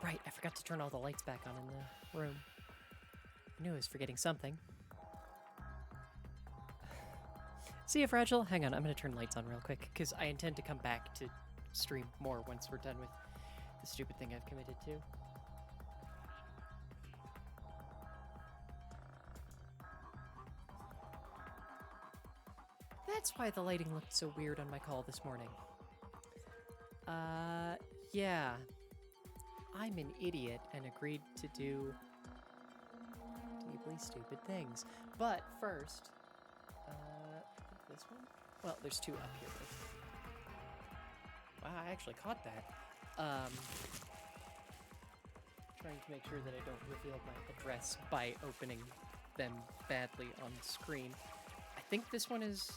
right, I forgot to turn all the lights back on in the room. I knew I was forgetting something. See ya, Fragile? Hang on, I'm gonna turn lights on real quick, because I intend to come back to stream more once we're done with the stupid thing I've committed to. That's why the lighting looked so weird on my call this morning. Yeah. I'm an idiot and agreed to do deeply stupid things. But first, this one? Well, there's two up here. Wow, I actually caught that. Trying to make sure that I don't reveal my address by opening them badly on screen. I think this one is...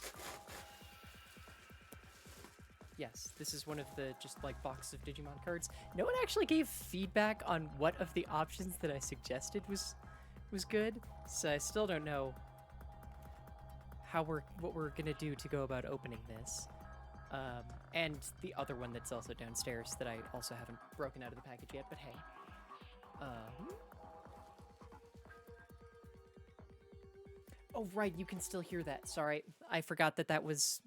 Yes, this is one of the just like boxes of Digimon cards. No one actually gave feedback on what of the options that I suggested was good, so I still don't know what we're gonna do to go about opening this. And the other one that's also downstairs that I also haven't broken out of the package yet, but hey. Oh, right, you can still hear that. Sorry, I forgot that was...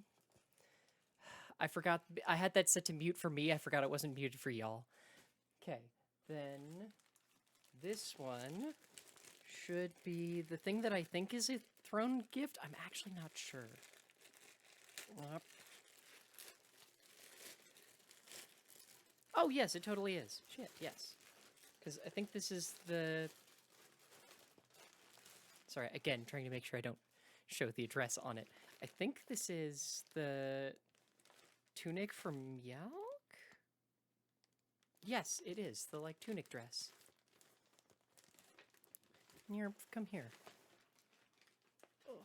I forgot, I had that set to mute for me. I forgot it wasn't muted for y'all. Okay, then this one should be the thing that I think is a throne gift. I'm actually not sure. Oh, yes, it totally is. Shit, yes. Because I think this is the... Sorry, again, trying to make sure I don't show the address on it. I think this is the tunic from Yalk? Yes, it is. The, like, tunic dress. Here, come here. Ugh.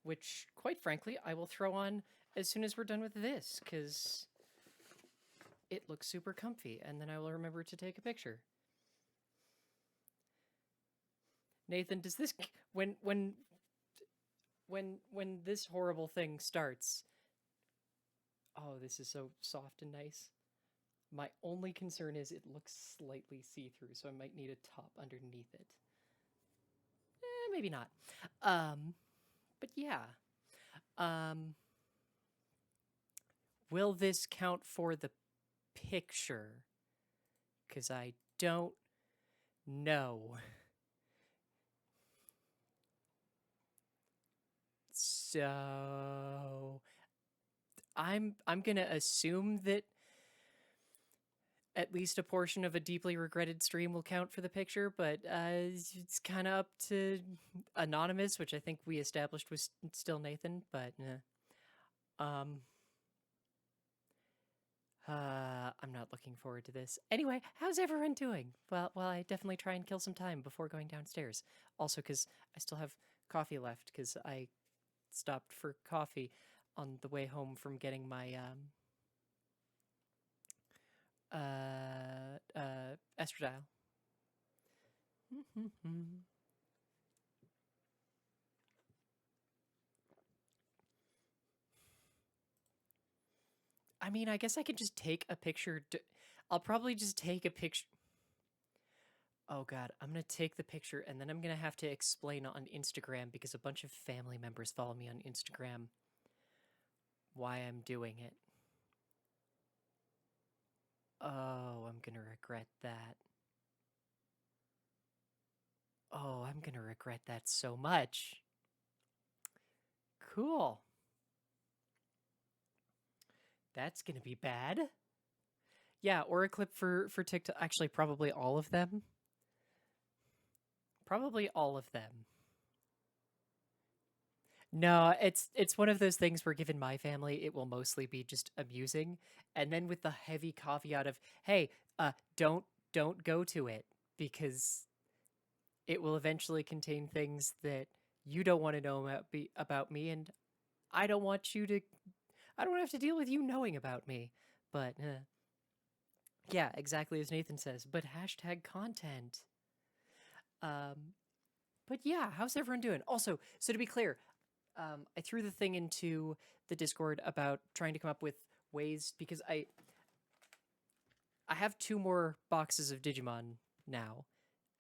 Which, quite frankly, I will throw on as soon as we're done with this, because it looks super comfy, and then I will remember to take a picture. Nathan, does this... When this horrible thing starts... Oh, this is so soft and nice. My only concern is it looks slightly see-through, so I might need a top underneath it. Maybe not. But yeah. Will this count for the picture? Because I don't know. So I'm gonna assume that at least a portion of a deeply regretted stream will count for the picture, but it's kind of up to Anonymous, which I think we established was still Nathan, but I'm not looking forward to this. Anyway, how's everyone doing? Well, I definitely try and kill some time before going downstairs. Also, because I still have coffee left, because I stopped for coffee on the way home from getting my estradiol. I mean, I guess I could just take a picture. I'll probably just take a picture. Oh god, I'm gonna take the picture and then I'm gonna have to explain on Instagram, because a bunch of family members follow me on Instagram, why I'm doing it. Oh, I'm gonna regret that. Oh, I'm gonna regret that so much. Cool. That's gonna be bad. Yeah, or a clip for TikTok. Actually, probably all of them. Probably all of them. No, it's one of those things where, given my family, it will mostly be just amusing, and then with the heavy caveat of, hey, don't go to it, because it will eventually contain things that you don't want to know about me, and I don't want to have to deal with you knowing about me. But yeah, exactly as Nathan says, but hashtag content. But yeah, how's everyone doing? Also, so to be clear, I threw the thing into the Discord about trying to come up with ways, because I have 2 more boxes of Digimon now,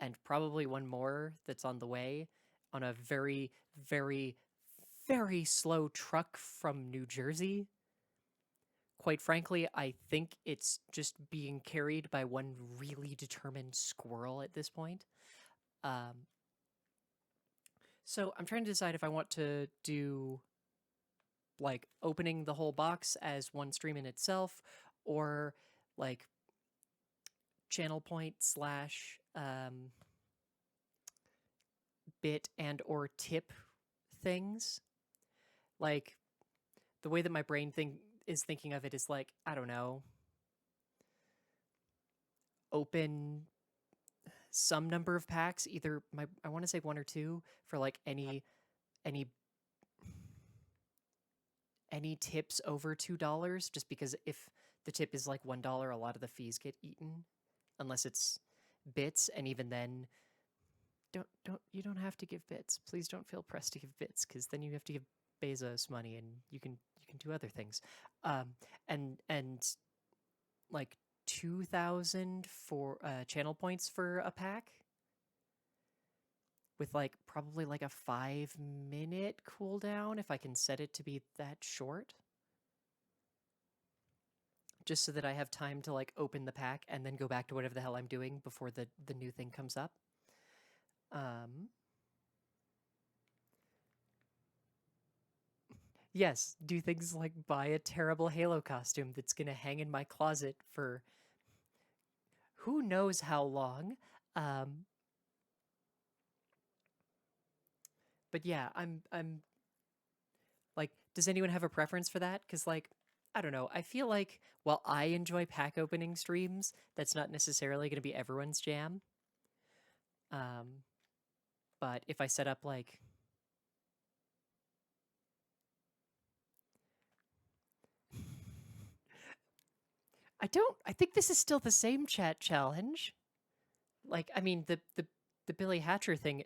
and probably one more that's on the way on a very, very, very slow truck from New Jersey. Quite frankly, I think it's just being carried by one really determined squirrel at this point. Um, so I'm trying to decide if I want to do like opening the whole box as one stream in itself, or like channel point slash bit and or tip things. Like the way that my brain is thinking of it is like, I don't know, open some number of packs, either I want to say 1 or 2 for like any any tips over $2, just because if the tip is like $1, a lot of the fees get eaten unless it's bits, and even then you don't have to give bits. Please don't feel pressed to give bits, because then you have to give Bezos money and you can do other things. And like 2,000 for channel points for a pack, with like probably like a 5-minute cooldown if I can set it to be that short. Just so that I have time to like open the pack and then go back to whatever the hell I'm doing before the new thing comes up. Yes, do things like buy a terrible Halo costume that's gonna hang in my closet for who knows how long. Um, but yeah, I'm like, does anyone have a preference for that? Because like, I don't know. I feel like while I enjoy pack opening streams, that's not necessarily going to be everyone's jam. Um, but if I set up like, I think this is still the same chat challenge. Like, I mean, the Billy Hatcher thing.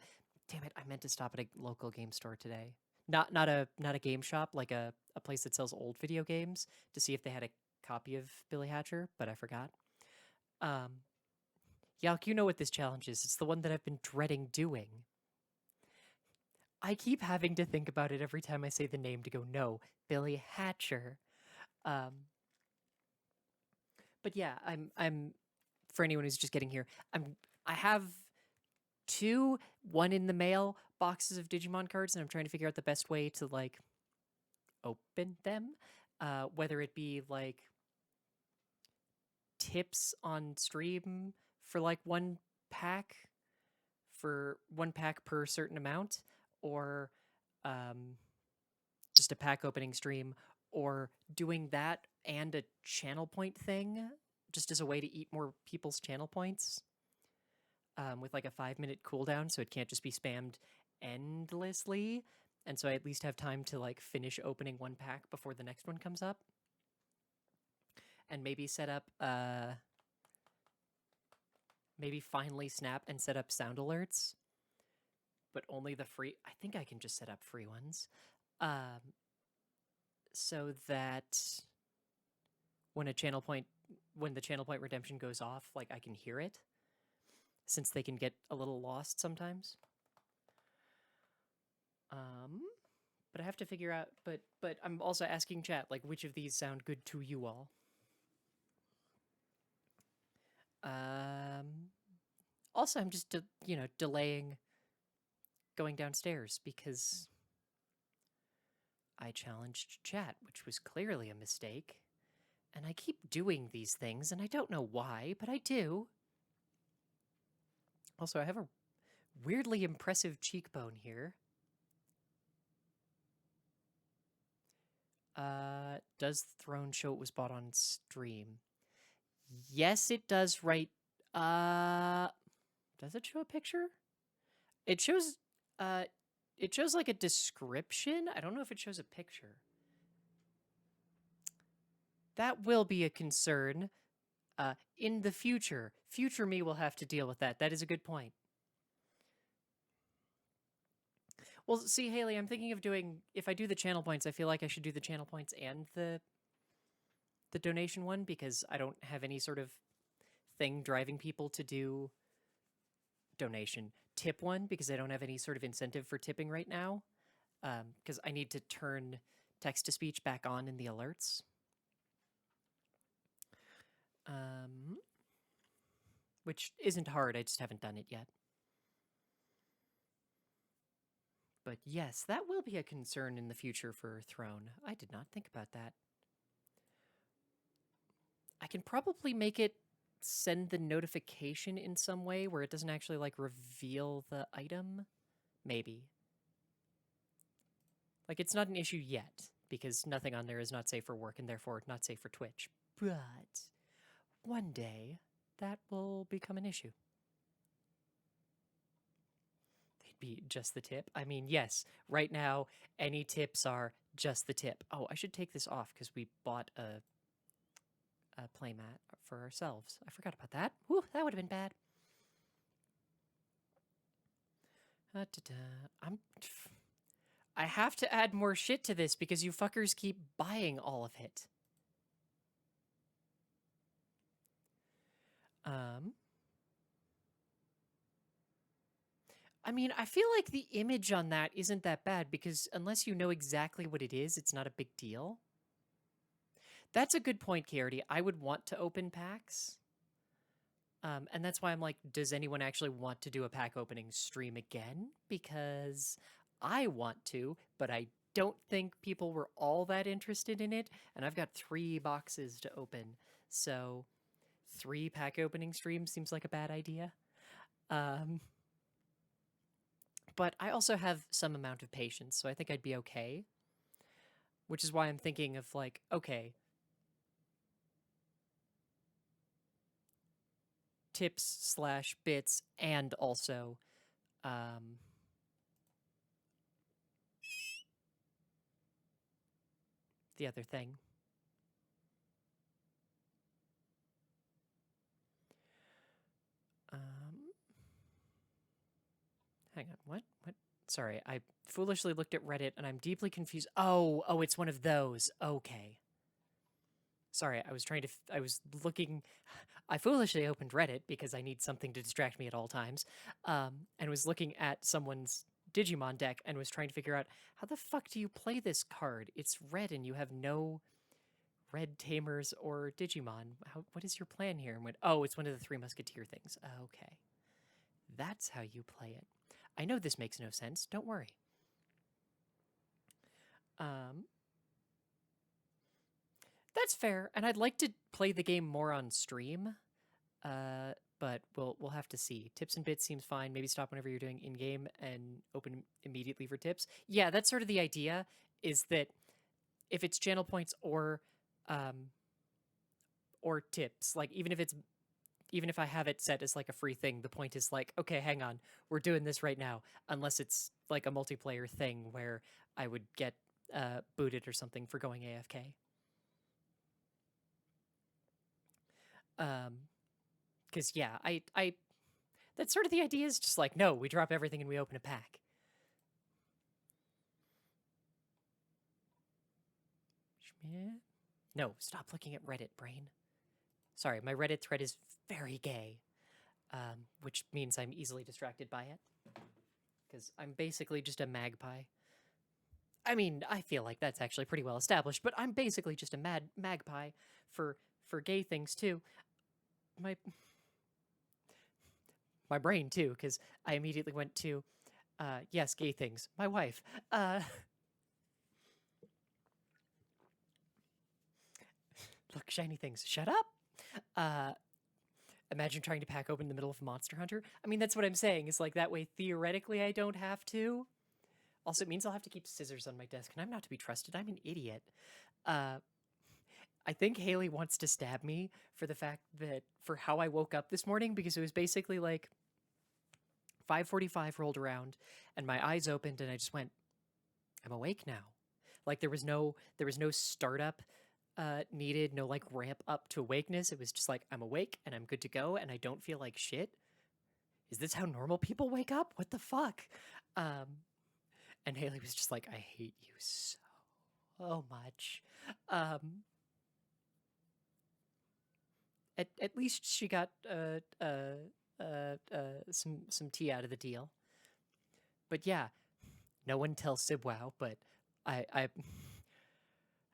Damn it! I meant to stop at a local game store today. Not a game shop, like a place that sells old video games, to see if they had a copy of Billy Hatcher, but I forgot. Um, Yalk, you know what this challenge is. It's the one that I've been dreading doing. I keep having to think about it every time I say the name to go, no, Billy Hatcher. Um, but yeah, I'm for anyone who's just getting here, I have 2, one in the mail boxes of Digimon cards, and I'm trying to figure out the best way to like open them. Whether it be like tips on stream for like one pack per certain amount, or um, just a pack opening stream, or doing that and a channel point thing just as a way to eat more people's channel points, with like a 5-minute cooldown, so it can't just be spammed endlessly. And so I at least have time to like finish opening one pack before the next one comes up. And maybe set up maybe finally snap and set up sound alerts, but only the free. I think I can just set up free ones, so that when the channel point redemption goes off, like I can hear it, since they can get a little lost sometimes. But I have to figure out. But I'm also asking chat, like, which of these sound good to you all. Also, I'm just delaying going downstairs because I challenged chat, which was clearly a mistake. And I keep doing these things, and I don't know why, but I do. Also, I have a weirdly impressive cheekbone here. Does the throne show it was bought on stream? Yes, it does, right? Does it show a picture? It shows like a description. I don't know if it shows a picture. That will be a concern. In the future. Future me will have to deal with that. That is a good point. Well, see, Haley, I'm thinking of doing, if I do the channel points, I feel like I should do the channel points and the donation one, because I don't have any sort of thing driving people to do donation tip one because I don't have any sort of incentive for tipping right now because I need to turn text to speech back on in the alerts. Which isn't hard, I just haven't done it yet. But yes, that will be a concern in the future for Throne. I did not think about that. I can probably make it send the notification in some way where it doesn't actually like reveal the item. Maybe. Like it's not an issue yet because nothing on there is not safe for work and therefore not safe for Twitch. But one day that will become an issue. They'd be just the tip. I mean, yes, right now any tips are just the tip. Oh, I should take this off because we bought a playmat for ourselves. I forgot about that. Whew, that would have been bad. I have to add more shit to this because you fuckers keep buying all of it. I mean, I feel like the image on that isn't that bad because unless you know exactly what it is, it's not a big deal. That's a good point, Kiarty. I would want to open packs. And that's why I'm like, does anyone actually want to do a pack opening stream again? Because I want to, but I don't think people were all that interested in it. And I've got 3 boxes to open. So 3 pack opening streams seems like a bad idea. But I also have some amount of patience, so I think I'd be okay. Which is why I'm thinking of like, okay, tips/bits and also the other thing. Hang on, what? Sorry, I foolishly looked at Reddit and I'm deeply confused. Oh, it's one of those. Okay. Sorry, I was looking, I foolishly opened Reddit because I need something to distract me at all times, and was looking at someone's Digimon deck and was trying to figure out, how the fuck do you play this card? It's red and you have no red tamers or Digimon. What is your plan here? And went, oh, it's one of the 3 Musketeer things. Okay. That's how you play it. I know this makes no sense. Don't worry. That's fair, and I'd like to play the game more on stream, but we'll have to see. Tips and bits seems fine. Maybe stop whenever you're doing in-game and open immediately for tips. Yeah, that's sort of the idea, is that if it's channel points or tips, like even if I have it set as like a free thing, the point is like, okay, hang on, we're doing this right now, unless it's like a multiplayer thing where I would get booted or something for going AFK. Because yeah, I that's sort of the idea, is just like, no, we drop everything and we open a pack. No, stop looking at Reddit, brain. Sorry, my Reddit thread is very gay, which means I'm easily distracted by it. Because I'm basically just a magpie. I mean, I feel like that's actually pretty well established, but I'm basically just a magpie for gay things too. My brain too, because I immediately went to, yes, gay things. My wife. Look, shiny things. Shut up. Imagine trying to pack open in the middle of Monster Hunter. I mean, that's what I'm saying. Is like that way, theoretically, I don't have to. Also, it means I'll have to keep scissors on my desk, and I'm not to be trusted. I'm an idiot. I think Haley wants to stab me for how I woke up this morning, because it was basically like 5:45 rolled around and my eyes opened and I just went, I'm awake now. Like there was no startup needed, no like ramp up to awakeness. It was just like, I'm awake and I'm good to go and I don't feel like shit. Is this how normal people wake up? What the fuck? And Haley was just like, I hate you so much. at least she got some tea out of the deal. But yeah, no one tells Sibwow, but I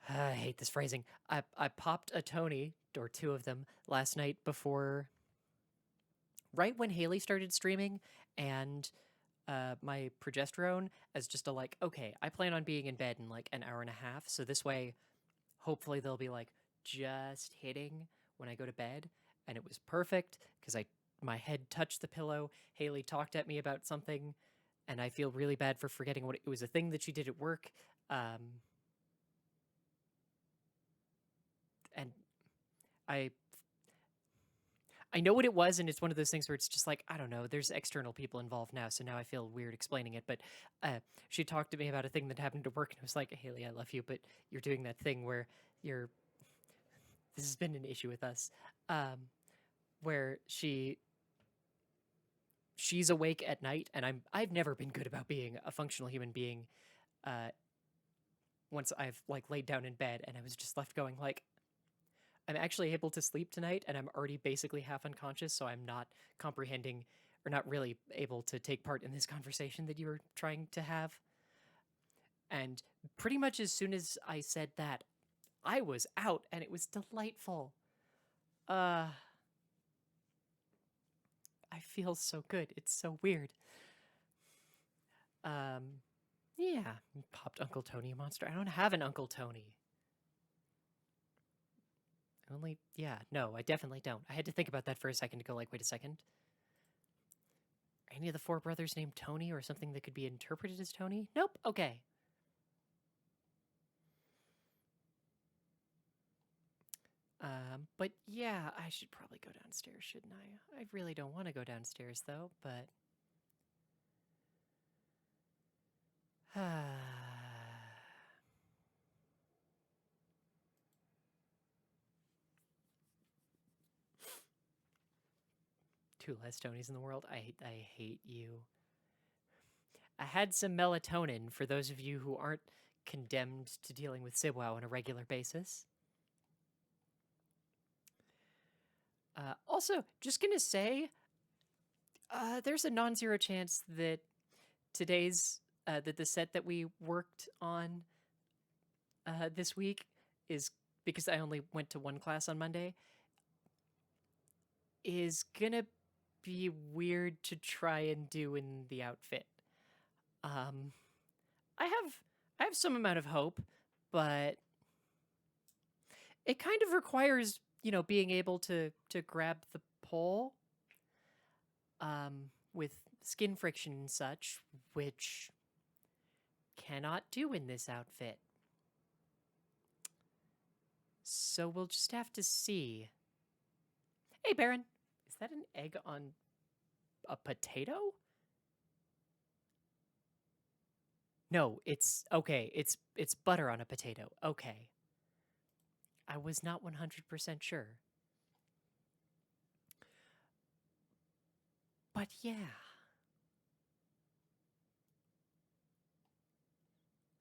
I hate this phrasing. I popped a Tony or two of them last night before, right when Haley started streaming, and my progesterone as just a like, okay, I plan on being in bed in like an hour and a half, so this way, hopefully they'll be like just hitting when I go to bed, and it was perfect because I my head touched the pillow. Haley talked at me about something, and I feel really bad for forgetting what it was, a thing that she did at work. Um, and I I know what it was, and it's one of those things where it's just like, I don't know, there's external people involved now, so now I feel weird explaining it. But she talked to me about a thing that happened at work, and it was like, Haley, I love you, but you're doing that thing where you're. This has been an issue with us, where she's awake at night, and I've never been good about being a functional human being. Uh, once I've like laid down in bed, and I was just left going like, I'm actually able to sleep tonight, and I'm already basically half unconscious, so I'm not comprehending or not really able to take part in this conversation that you were trying to have. And pretty much as soon as I said that, I was out, and it was delightful. Uh, I feel so good. It's so weird. Um, yeah, popped Uncle Tony a monster. I don't have an Uncle Tony. Only, yeah, no, I definitely don't. I had to think about that for a second to go like, wait a second. Are any of the four brothers named Tony or something that could be interpreted as Tony? Nope. Okay. But yeah, I should probably go downstairs, shouldn't I? I really don't want to go downstairs though, but two less Tonys in the world. I hate you. I had some melatonin for those of you who aren't condemned to dealing with Sibwow on a regular basis. Also, just gonna say, there's a non-zero chance that today's that the set that we worked on this week is, because I only went to one class on Monday, is gonna be weird to try and do in the outfit. Um, I have some amount of hope, but it kind of requires, you know, being able to grab the pole with skin friction and such, which cannot do in this outfit. So we'll just have to see. Hey, Baron, is that an egg on a potato? No, it's okay. It's butter on a potato. Okay. I was not 100% sure. But yeah.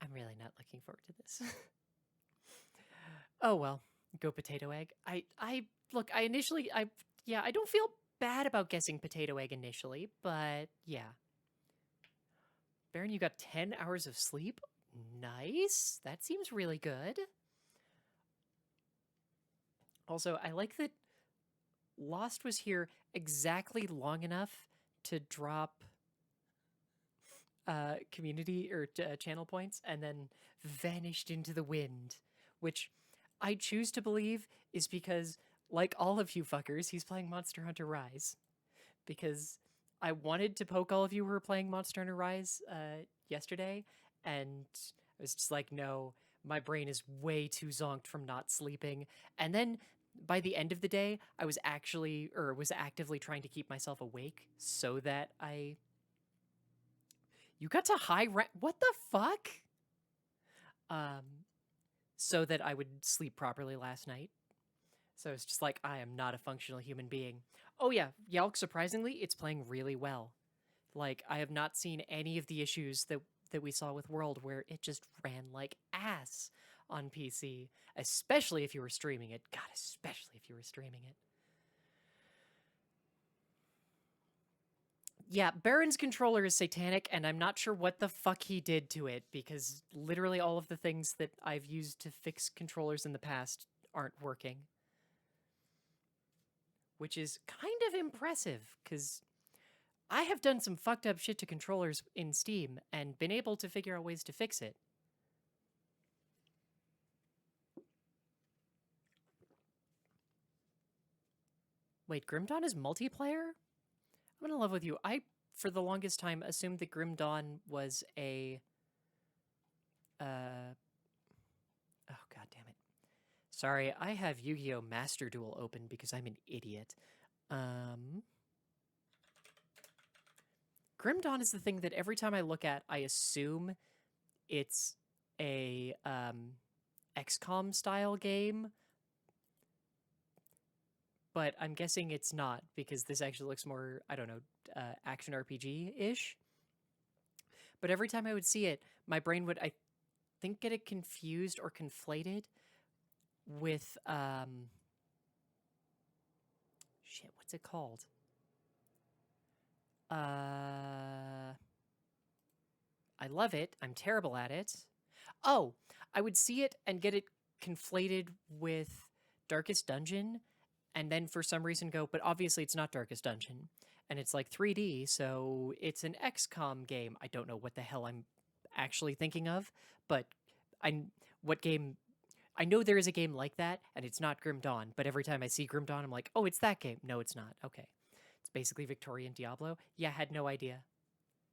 I'm really not looking forward to this. Oh well, go potato egg. I look, I initially I yeah, I don't feel bad about guessing potato egg initially, but yeah. Baron, you got 10 hours of sleep? Nice. That seems really good. Also, I like that Lost was here exactly long enough to drop community or channel points and then vanished into the wind, which I choose to believe is because, like all of you fuckers, he's playing Monster Hunter Rise. Because I wanted to poke all of you who were playing Monster Hunter Rise yesterday, and I was just like, no, my brain is way too zonked from not sleeping. And then by the end of the day, I was actually, or was actively trying to keep myself awake so that I. You got to high rank. What the fuck? Um, so that I would sleep properly last night. So it's just like, I am not a functional human being. Oh yeah, Yalk, surprisingly, it's playing really well. Like, I have not seen any of the issues that we saw with World where it just ran like ass on PC, especially if you were streaming it. God, especially if you were streaming it. Yeah, Baron's controller is satanic, and I'm not sure what the fuck he did to it, because literally all of the things that I've used to fix controllers in the past aren't working. Which is kind of impressive, because I have done some fucked up shit to controllers in Steam and been able to figure out ways to fix it. Wait, Grim Dawn is multiplayer? I'm in love with you. I, for the longest time, assumed that Grim Dawn was a... oh, god damn it. Sorry, I have Yu-Gi-Oh! Master Duel open because I'm an idiot. Grim Dawn is the thing that every time I look at, I assume it's a XCOM style game, but I'm guessing it's not because this actually looks more, I don't know, action RPG-ish. But every time I would see it, my brain would, I think, get it confused or conflated with, shit, what's it called? I love it. I'm terrible at it. Oh, I would see it and get it conflated with Darkest Dungeon, and then for some reason go, but obviously it's not Darkest Dungeon. And it's like 3D, so it's an XCOM game. I don't know what the hell I'm actually thinking of, but what game... I know there is a game like that, and it's not Grim Dawn, but every time I see Grim Dawn, I'm like, oh, it's that game. No, it's not. Okay. It's basically Victorian Diablo. Yeah, had no idea.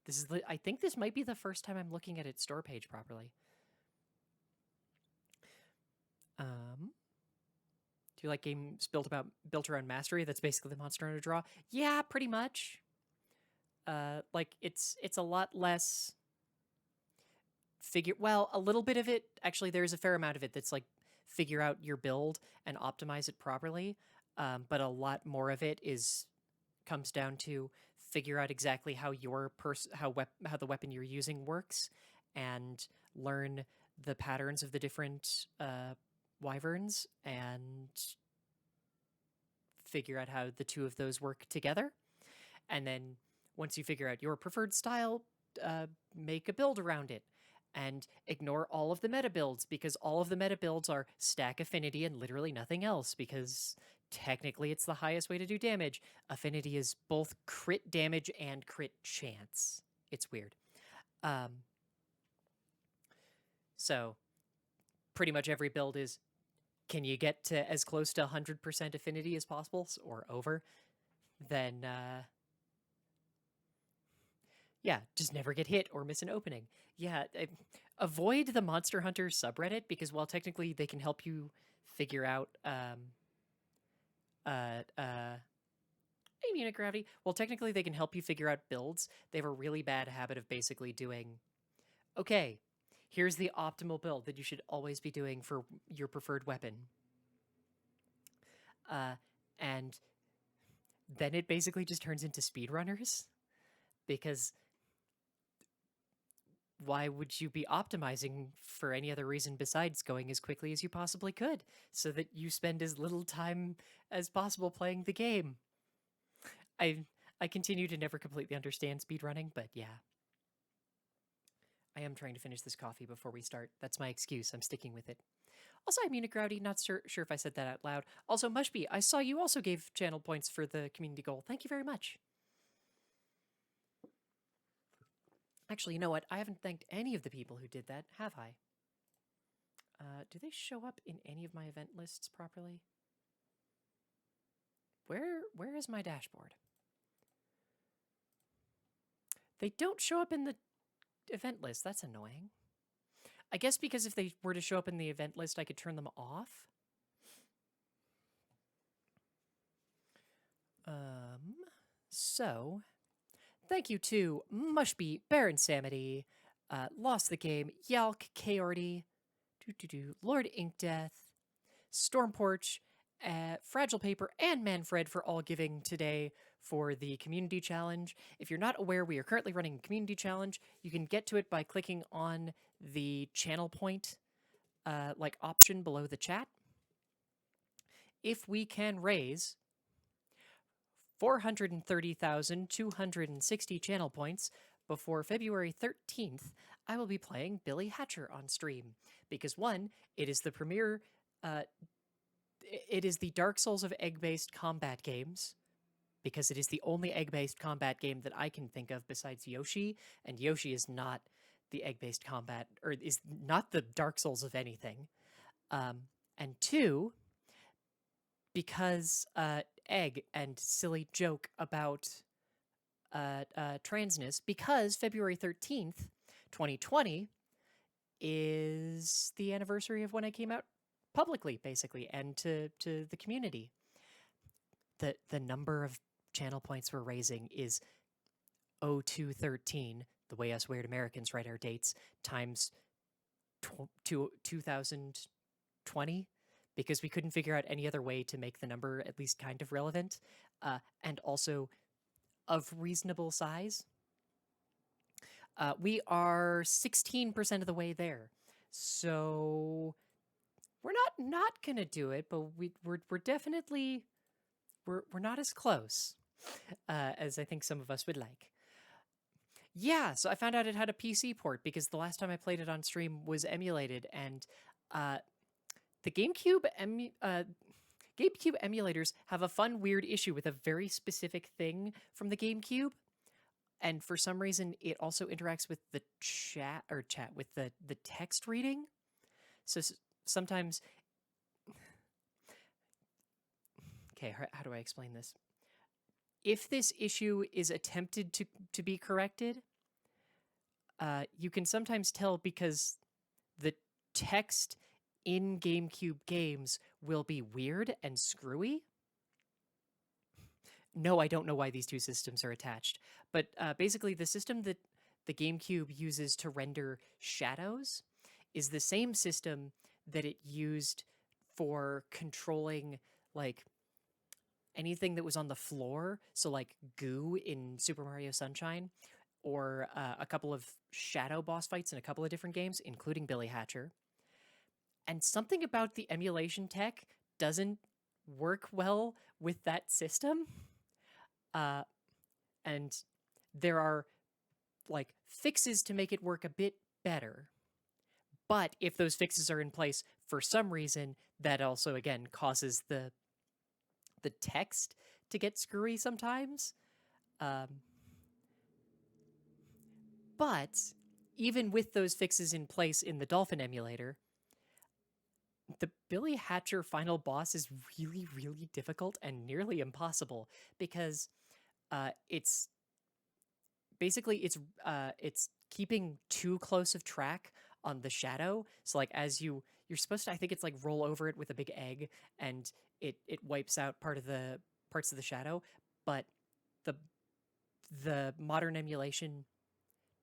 This is I think this might be the first time I'm looking at its store page properly. Do you like games built around mastery? That's basically the Monster Hunter draw. Yeah, pretty much. Like it's a lot less well, a little bit of it, actually there's a fair amount of it that's like figure out your build and optimize it properly. But a lot more of it comes down to figure out exactly how how the weapon you're using works and learn the patterns of the different wyverns and figure out how the two of those work together. And then once you figure out your preferred style, make a build around it. And ignore all of the meta builds, because all of the meta builds are stack affinity and literally nothing else, because technically it's the highest way to do damage. Affinity is both crit damage and crit chance. It's weird. So pretty much every build is, can you get to as close to 100% affinity as possible, or over? Then, yeah, just never get hit or miss an opening. Yeah, avoid the Monster Hunter subreddit, because while technically they can help you figure out unit gravity, well, technically they can help you figure out builds, they have a really bad habit of basically doing, okay, here's the optimal build that you should always be doing for your preferred weapon. And then it basically just turns into speedrunners, because why would you be optimizing for any other reason besides going as quickly as you possibly could, so that you spend as little time as possible playing the game? I continue to never completely understand speedrunning, but yeah. I am trying to finish this coffee before we start. That's my excuse. I'm sticking with it. Also, I'm Unigrouty, not sure if I said that out loud. Also, Mushby, I saw you also gave channel points for the community goal. Thank you very much. Actually, you know what? I haven't thanked any of the people who did that, have I? Do they show up in any of my event lists properly? Where is my dashboard? They don't show up in the event list. That's annoying. I guess because if they were to show up in the event list, I could turn them off. So, thank you to Mushby, Baron Samity, Lost the Game, Yalk, Kaorty, Lord Inkdeath, Stormporch, Fragile Paper, and Manfred for all giving today for the community challenge. If you're not aware, we are currently running a community challenge. You can get to it by clicking on the channel point option below the chat. If we can raise 430,260 channel points before February 13th, I will be playing Billy Hatcher on stream. Because one, it is the premier, uh, it is the Dark Souls of egg based combat games. Because it is the only egg based combat game that I can think of besides Yoshi, and Yoshi is not the egg based combat, or is not the Dark Souls of anything. And two, because egg and silly joke about transness, because February 13th, 2020, is the anniversary of when I came out publicly, basically, and to the community. The number of channel points we're raising is 0213, the way us weird Americans write our dates, times 2020, because we couldn't figure out any other way to make the number at least kind of relevant, and also of reasonable size. We are 16% of the way there. So we're not gonna do it, but we're definitely we're not as close as I think some of us would like. Yeah, so I found out it had a PC port because the last time I played it on stream was emulated, and the GameCube emulators have a fun, weird issue with a very specific thing from the GameCube, and for some reason it also interacts with the chat with the text reading. So sometimes, okay, how do I explain this? If this issue is attempted to be corrected, you can sometimes tell because the text in GameCube games will be weird and screwy. No, I don't know why these two systems are attached, but basically the system that the GameCube uses to render shadows is the same system that it used for controlling, like, anything that was on the floor, so like goo in Super Mario Sunshine, or a couple of shadow boss fights in a couple of different games, including Billy Hatcher. And something about the emulation tech doesn't work well with that system. And there are like fixes to make it work a bit better. But if those fixes are in place for some reason, that also again causes the text to get screwy sometimes. But even with those fixes in place in the Dolphin emulator, the Billy Hatcher final boss is really, really difficult and nearly impossible because it's basically it's keeping too close of track on the shadow. So like as you're supposed to, I think it's like roll over it with a big egg and it wipes out parts of the shadow, but the modern emulation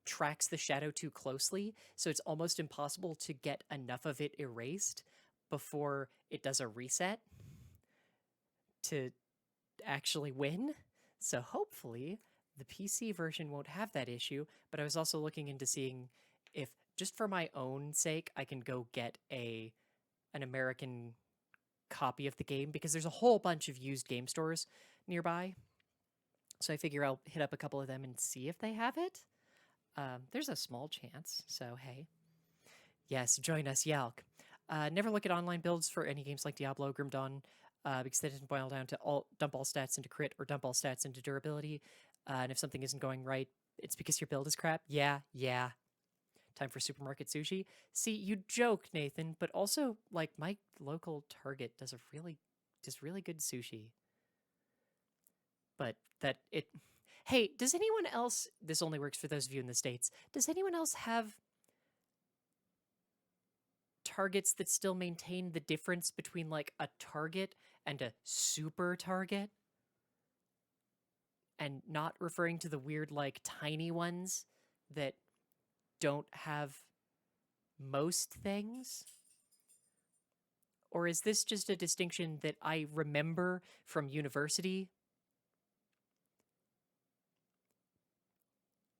tracks the shadow too closely, so it's almost impossible to get enough of it erased before it does a reset to actually win. So hopefully the PC version won't have that issue, but I was also looking into seeing if, just for my own sake, I can go get an American copy of the game, because there's a whole bunch of used game stores nearby. So I figure I'll hit up a couple of them and see if they have it. There's a small chance, so hey. Yes, join us, Yalk. Never look at online builds for any games like Diablo, Grim Dawn, because they doesn't boil down to dump all stats into crit or dump all stats into durability. And if something isn't going right, it's because your build is crap. Yeah. Time for supermarket sushi. See, you joke, Nathan, but also, like, my local Target does really good sushi. But hey, does anyone else, this only works for those of you in the States, does anyone else have Targets that still maintain the difference between like a Target and a super Target? And not referring to the weird like tiny ones that don't have most things? Or is this just a distinction that I remember from university,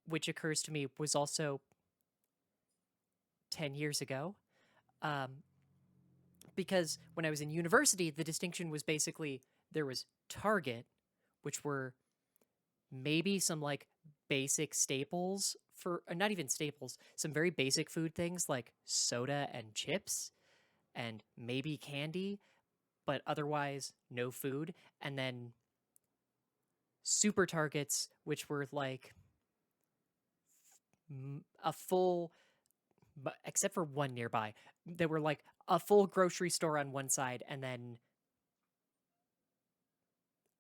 which occurs to me was also 10 years ago? Because when I was in university, the distinction was basically there was Target, which were maybe some like basic staples for not even staples, some very basic food things like soda and chips and maybe candy, but otherwise no food. And then super targets, which were like a full, except for one nearby, they were like a full grocery store on one side, and then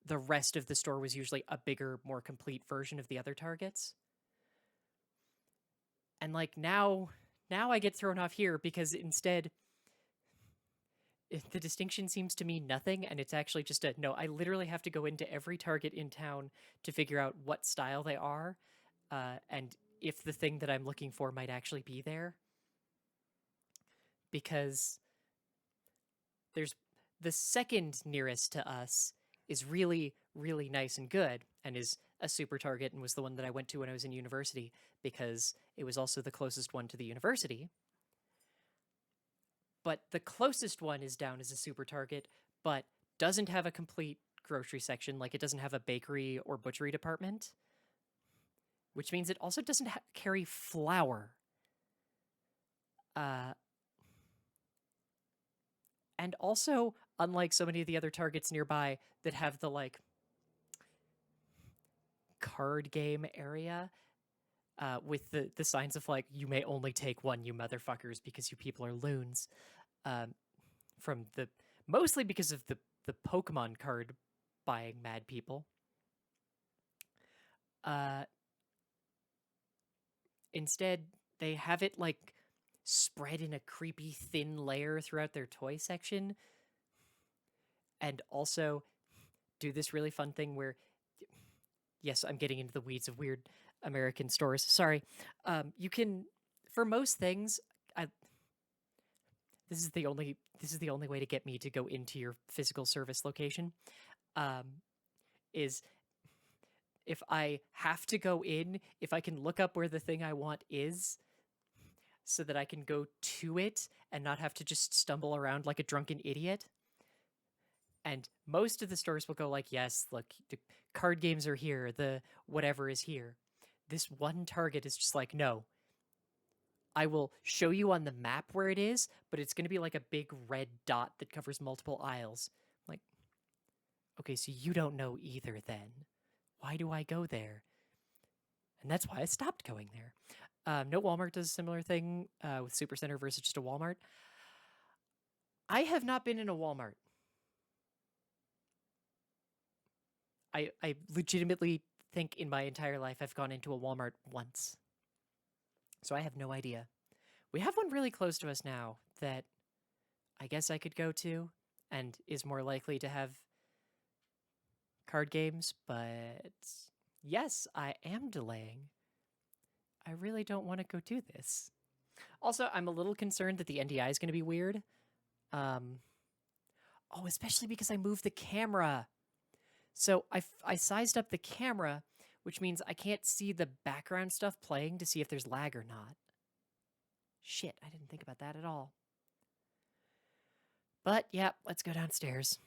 the rest of the store was usually a bigger, more complete version of the other targets. And like now I get thrown off here because instead the distinction seems to mean nothing, and it's actually just a no. I literally have to go into every Target in town to figure out what style they are, and if the thing that I'm looking for might actually be there. Because there's the second nearest to us is really, really nice and good, and is a super Target, and was the one that I went to when I was in university because it was also the closest one to the university. But the closest one is down as a super Target, but doesn't have a complete grocery section. Like, it doesn't have a bakery or butchery department, which means it also doesn't carry flour. And also, unlike so many of the other Targets nearby that have the like card game area, with the signs of like, you may only take one, you motherfuckers, because you people are loons, from the mostly because of the Pokemon card buying mad people. Instead, they have it like spread in a creepy thin layer throughout their toy section, and also do this really fun thing where, yes, I'm getting into the weeds of weird American stores. Sorry. You can, for most things, this is the only way to get me to go into your physical service location. Is if I have to go in, if I can look up where the thing I want is, so that I can go to it and not have to just stumble around like a drunken idiot. And most of the stores will go like, yes, look, the card games are here, the whatever is here. This one Target is just like, no. I will show you on the map where it is, but it's going to be like a big red dot that covers multiple aisles. Like, okay, so you don't know either then. Why do I go there? And that's why I stopped going there. No Walmart does a similar thing with Supercenter versus just a Walmart. I have not been in a Walmart. I legitimately think in my entire life I've gone into a Walmart once. So I have no idea. We have one really close to us now that I guess I could go to and is more likely to have card games, but yes, I am delaying. I really don't want to go do this. Also, I'm a little concerned that the NDI is going to be weird. Especially because I moved the camera. So I sized up the camera, which means I can't see the background stuff playing to see if there's lag or not. Shit, I didn't think about that at all. But yeah, let's go downstairs.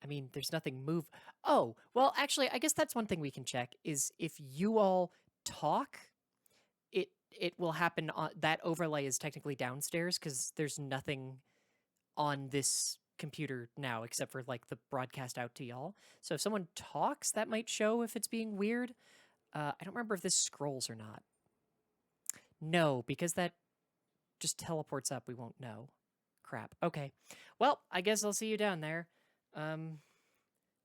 I mean, there's nothing move. Oh, well, actually, I guess that's one thing we can check is if you all talk, it will happen on that overlay is technically downstairs because there's nothing on this computer now except for like the broadcast out to y'all. So if someone talks, that might show if it's being weird. I don't remember if this scrolls or not. No, because that just teleports up. We won't know. Crap. Okay. Well, I guess I'll see you down there. I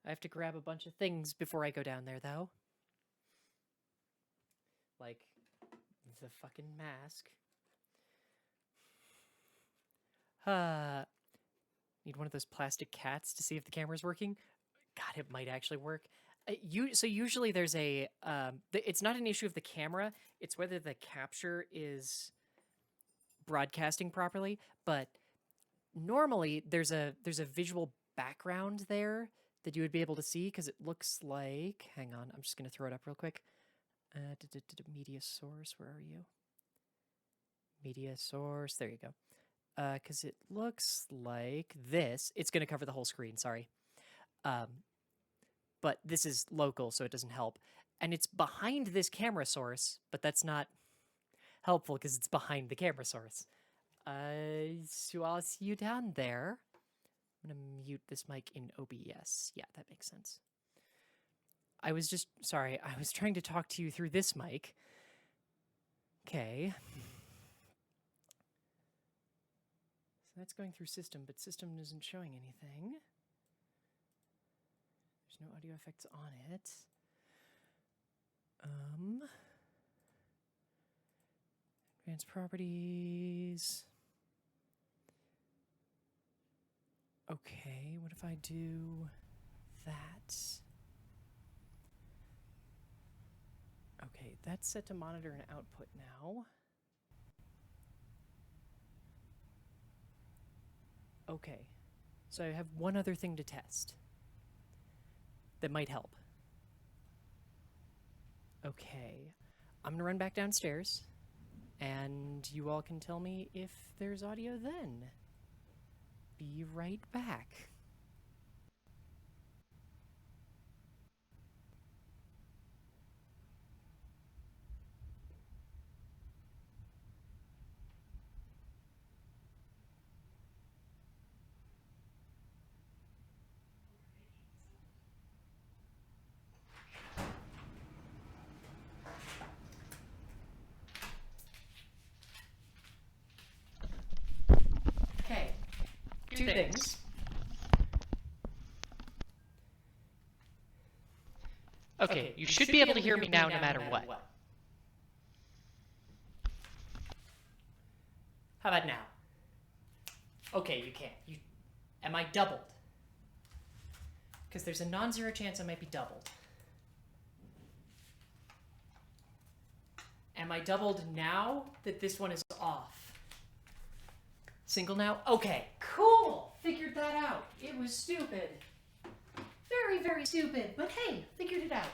have to grab a bunch of things before I go down there, though. Like the fucking mask. Need one of those plastic cats to see if the camera's working. God, it might actually work. So usually there's a it's not an issue of the camera, it's whether the capture is broadcasting properly, but normally there's a visual background there that you would be able to see because it looks like, hang on, I'm just going to throw it up real quick. Media source, where are you? Media source, there you go. because it looks like this. It's going to cover the whole screen, sorry. But this is local, so it doesn't help. And it's behind this camera source, but that's not helpful because it's behind the camera source. So I'll see you down there. I'm going to mute this mic in OBS. Yeah, that makes sense. I was trying to talk to you through this mic. Okay. So that's going through system, but system isn't showing anything. There's no audio effects on it. Advanced properties. Okay, what if I do that? Okay, that's set to monitor and output now. Okay, so I have one other thing to test that might help. Okay, I'm gonna run back downstairs, and you all can tell me if there's audio then. Be right back. Okay, two things. Okay, you should be able to hear me now no matter what. How about now? Okay, you can't. Am I doubled? Because there's a non-zero chance I might be doubled. Am I doubled now that this one is off? Single now? Okay, cool! Figured that out. It was stupid. Very, very stupid, but hey, figured it out.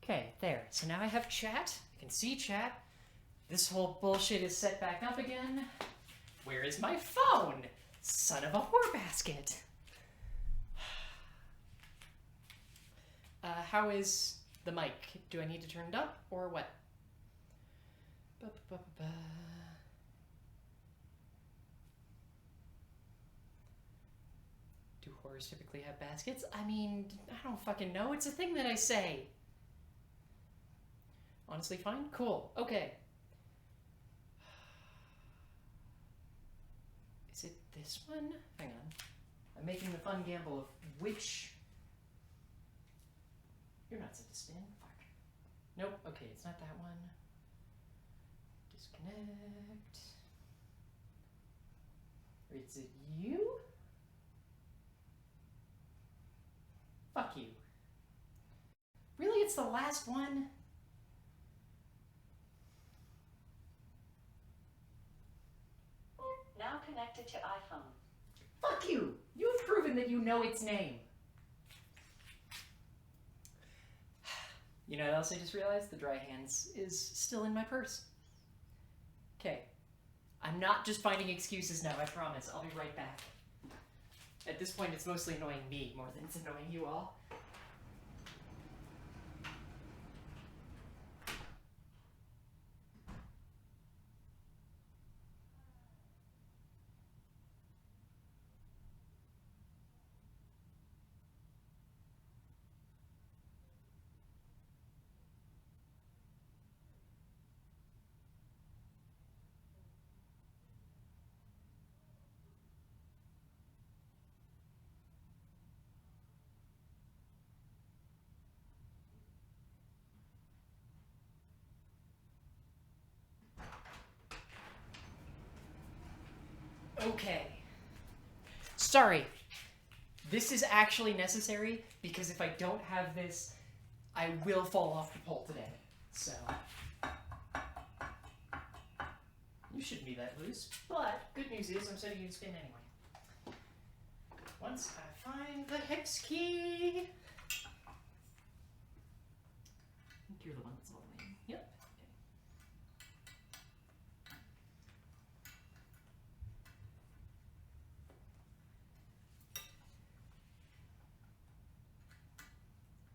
Okay, there. So now I have chat. I can see chat. This whole bullshit is set back up again. Where is my phone? Son of a whore basket. How is the mic? Do I need to turn it up or what? Do whores typically have baskets? I mean, I don't fucking know. It's a thing that I say. Honestly, fine? Cool. Okay. Is it this one? Hang on. I'm making the fun gamble of which... You're not set to spin. Fuck. Nope. Okay, it's not that one. Disconnect. Or is it you? Fuck you. Really? It's the last one? Now connected to iPhone. Fuck you! You've proven that you know its name. You know what else I just realized? The dry hands is still in my purse. Okay. I'm not just finding excuses now, I promise. I'll be right back. At this point, it's mostly annoying me more than it's annoying you all. Okay. Sorry. This is actually necessary because if I don't have this, I will fall off the pole today. So. You shouldn't be that loose. But good news is I'm setting you to spin anyway. Once I find the hex key you're the one that's all the way in. Yep. Okay.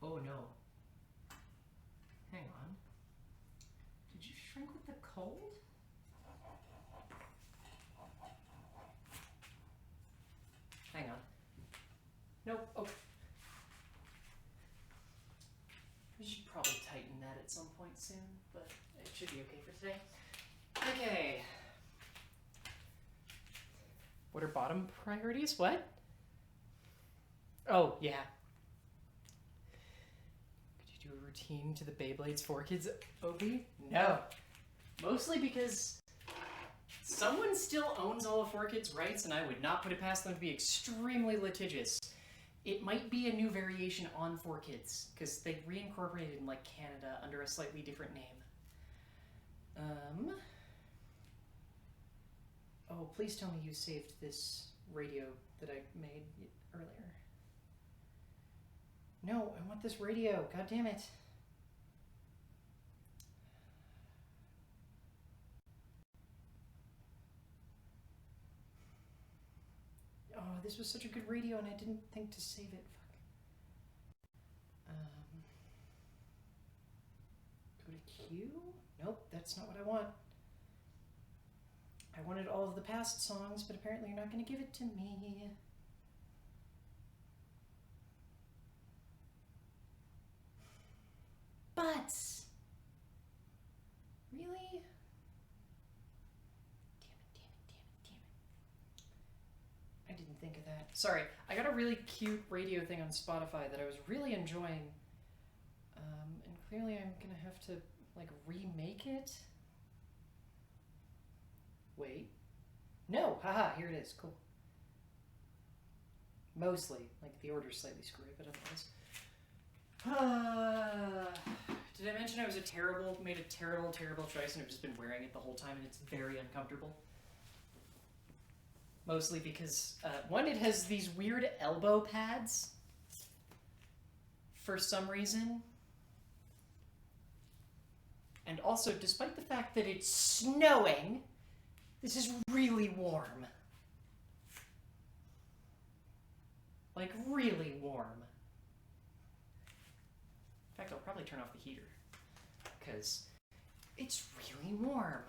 Oh no. Hang on. Did you shrink with the cold? Hang on. Nope. Oh. We should probably tighten that at some point soon, but it should be okay for today. Okay. What are bottom priorities? What? Oh, yeah. Could you do a routine to the Beyblades 4Kids OP? No. Mostly because someone still owns all of 4Kids' rights, and I would not put it past them to be extremely litigious. It might be a new variation on 4Kids, because they reincorporated in, like, Canada under a slightly different name. Oh, please tell me you saved this radio that I made earlier. No, I want this radio. God damn it. Oh, this was such a good radio and I didn't think to save it. Fuck. Go to Q? Nope, that's not what I want. I wanted all of the past songs, but apparently you're not going to give it to me. But really? Damn it. I didn't think of that. Sorry, I got a really cute radio thing on Spotify that I was really enjoying. And clearly I'm going to have to, like, remake it. Wait. No! Haha, here it is. Cool. Mostly. Like, the order's slightly screwy, but otherwise. Did I mention I was made a terrible choice and I've just been wearing it the whole time and it's very uncomfortable? Mostly because, one, it has these weird elbow pads for some reason. And also, despite the fact that it's snowing, this is really warm. Like, really warm. In fact, I'll probably turn off the heater, because it's really warm.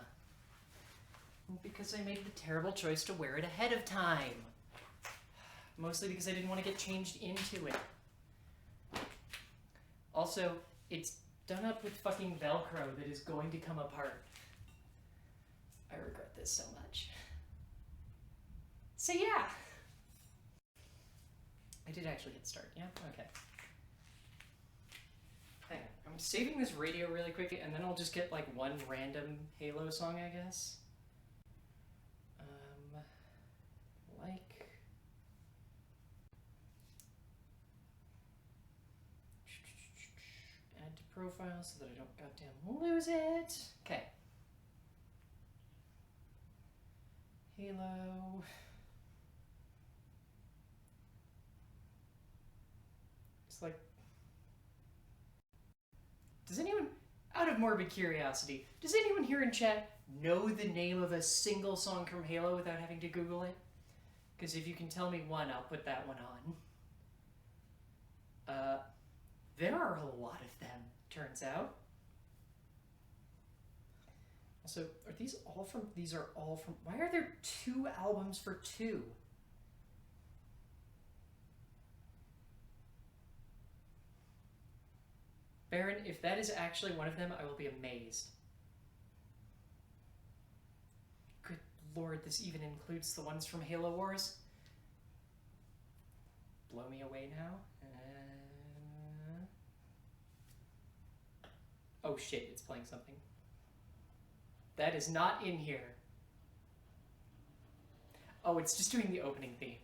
Because I made the terrible choice to wear it ahead of time. Mostly because I didn't want to get changed into it. Also, it's done up with fucking Velcro that is going to come apart. I regret this so much. So yeah. I did actually hit start, yeah? Okay. Hang on, I'm saving this radio really quickly and then I'll just get like one random Halo song, I guess. Like... Add to profile so that I don't goddamn lose it. Okay. Halo. It's like... Does anyone, out of morbid curiosity, does anyone here in chat know the name of a single song from Halo without having to Google it? Because if you can tell me one, I'll put that one on. There are a lot of them, turns out. Also, are these all from... These are all from... Why are there 2 albums for 2? Baron, if that is actually one of them, I will be amazed. Good lord, this even includes the ones from Halo Wars? Blow me away now. Oh shit, it's playing something. That is not in here. Oh, it's just doing the opening theme.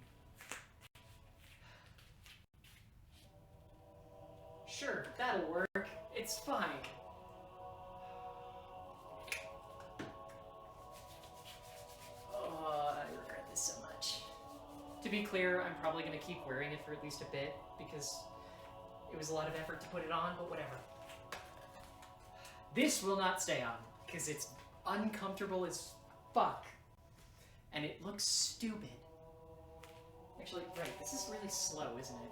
Sure, that'll work. It's fine. Oh, I regret this so much. To be clear, I'm probably going to keep wearing it for at least a bit, because it was a lot of effort to put it on, but whatever. This will not stay on, because it's uncomfortable as fuck. And it looks stupid. Actually, right, this is really slow, isn't it?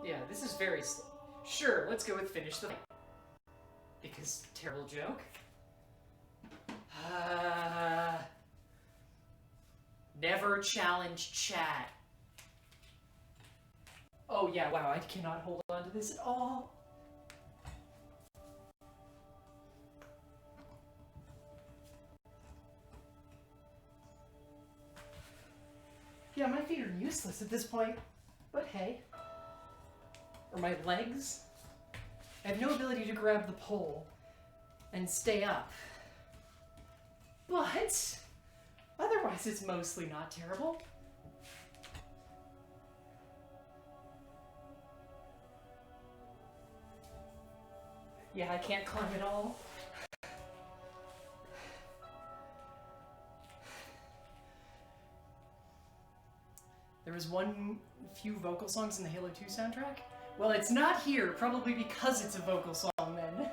Yeah, this is very slow. Sure, let's go with finish the fight. Because, terrible joke. Never challenge chat. Oh yeah, wow, I cannot hold on to this at all. Yeah, my feet are useless at this point, but hey. Or my legs. I have no ability to grab the pole and stay up. But otherwise it's mostly not terrible. Yeah, I can't climb at all. There was few vocal songs in the Halo 2 soundtrack. Well, it's not here, probably because it's a vocal song then.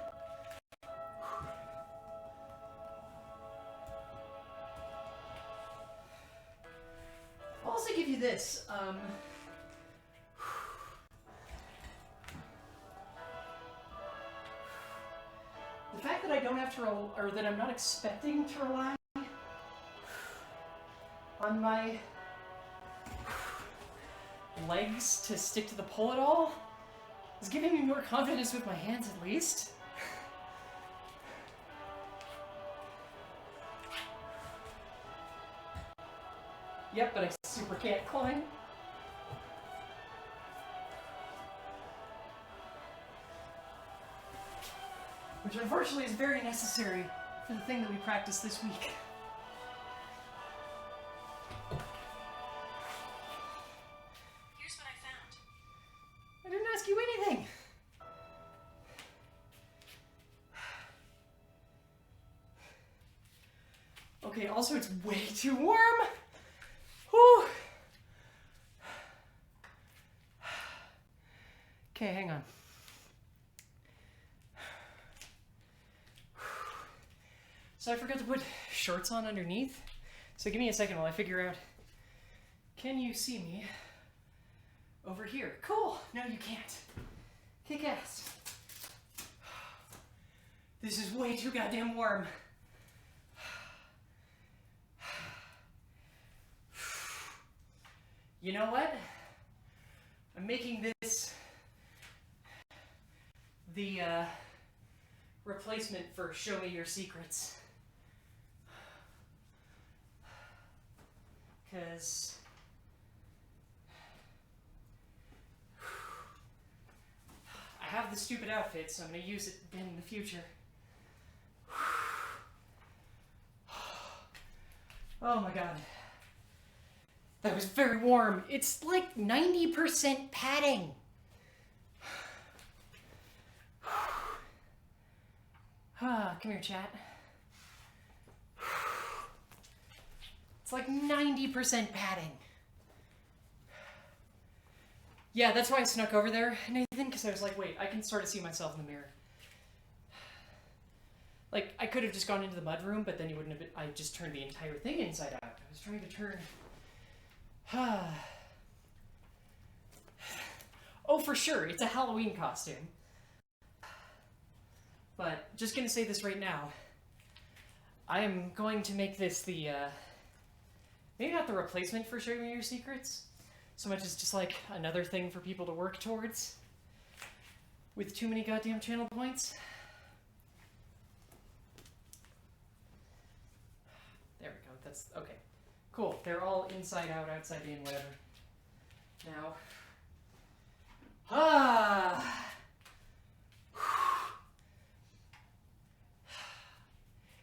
I'll also give you this. The fact that I don't have to or that I'm not expecting to rely on my legs to stick to the pole at all is giving me more confidence with my hands, at least. Yep, but I super can't climb. Which unfortunately is very necessary for the thing that we practiced this week. Here's what I found. I didn't ask you anything. Okay, also it's way too warm. Whew. Okay, hang on. So I forgot to put shorts on underneath. So give me a second while I figure out. Can you see me over here? Cool. No, you can't. Kick ass. This is way too goddamn warm. You know what? I'm making this the replacement for Show Me Your Secrets. Because I have the stupid outfit, so I'm going to use it again in the future. Oh my god. That was very warm. It's like 90% padding. Come here, chat. It's like 90% padding. Yeah, that's why I snuck over there, Nathan, because I was like, wait, I can sort of see myself in the mirror. Like, I could have just gone into the mudroom, but then you wouldn't have been, I just turned the entire thing inside out. I was trying to turn... Oh, for sure, it's a Halloween costume. But, just gonna say this right now. I am going to make this the, maybe not the replacement for Show Me Your Secrets, so much as just like another thing for people to work towards with too many goddamn channel points. There we go, that's, okay. Cool, they're all inside out, outside in, whatever. Now,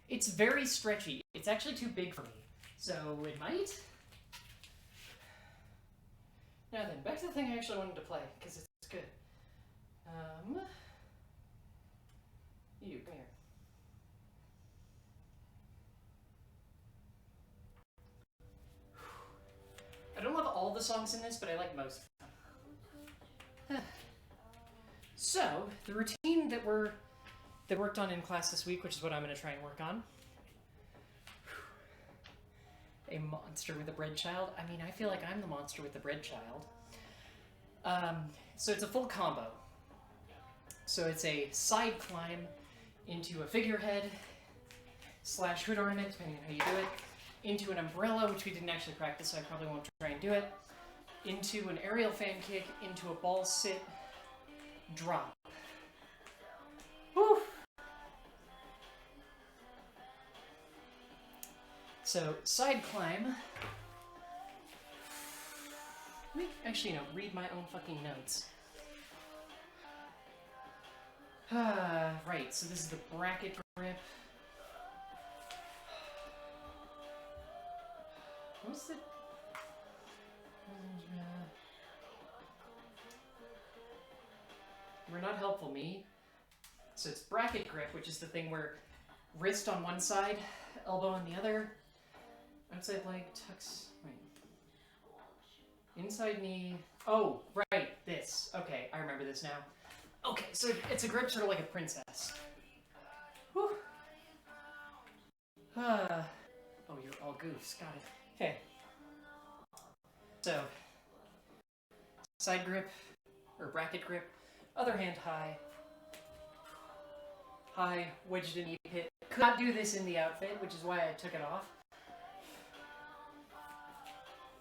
it's very stretchy. It's actually too big for me, so it might. Now then, back to the thing I actually wanted to play, because it's good. You, come here. I don't love all the songs in this, but I like most of them. So, the routine that worked on in class this week, which is what I'm going to try and work on. A monster with a bread child. I mean, I feel like I'm the monster with the bread child. So it's a full combo. So it's a side climb into a figurehead / hood ornament, depending on how you do it, into an umbrella, which we didn't actually practice, so I probably won't try and do it, into an aerial fan kick, into a ball sit, drop. Woo! So, side climb. Let me actually, read my own fucking notes. Right, so this is the bracket grip. What's the... We're not helpful, me. So it's bracket grip, which is the thing where wrist on one side, elbow on the other. Outside leg, tucks... Wait. Inside knee... Oh, right, this. Okay, I remember this now. Okay, so it's a grip sort of like a princess. Whew. Oh, you're all goofs. Got it. Okay. So, side grip, or bracket grip, other hand high. High, wedged in knee pit. Could not do this in the outfit, which is why I took it off.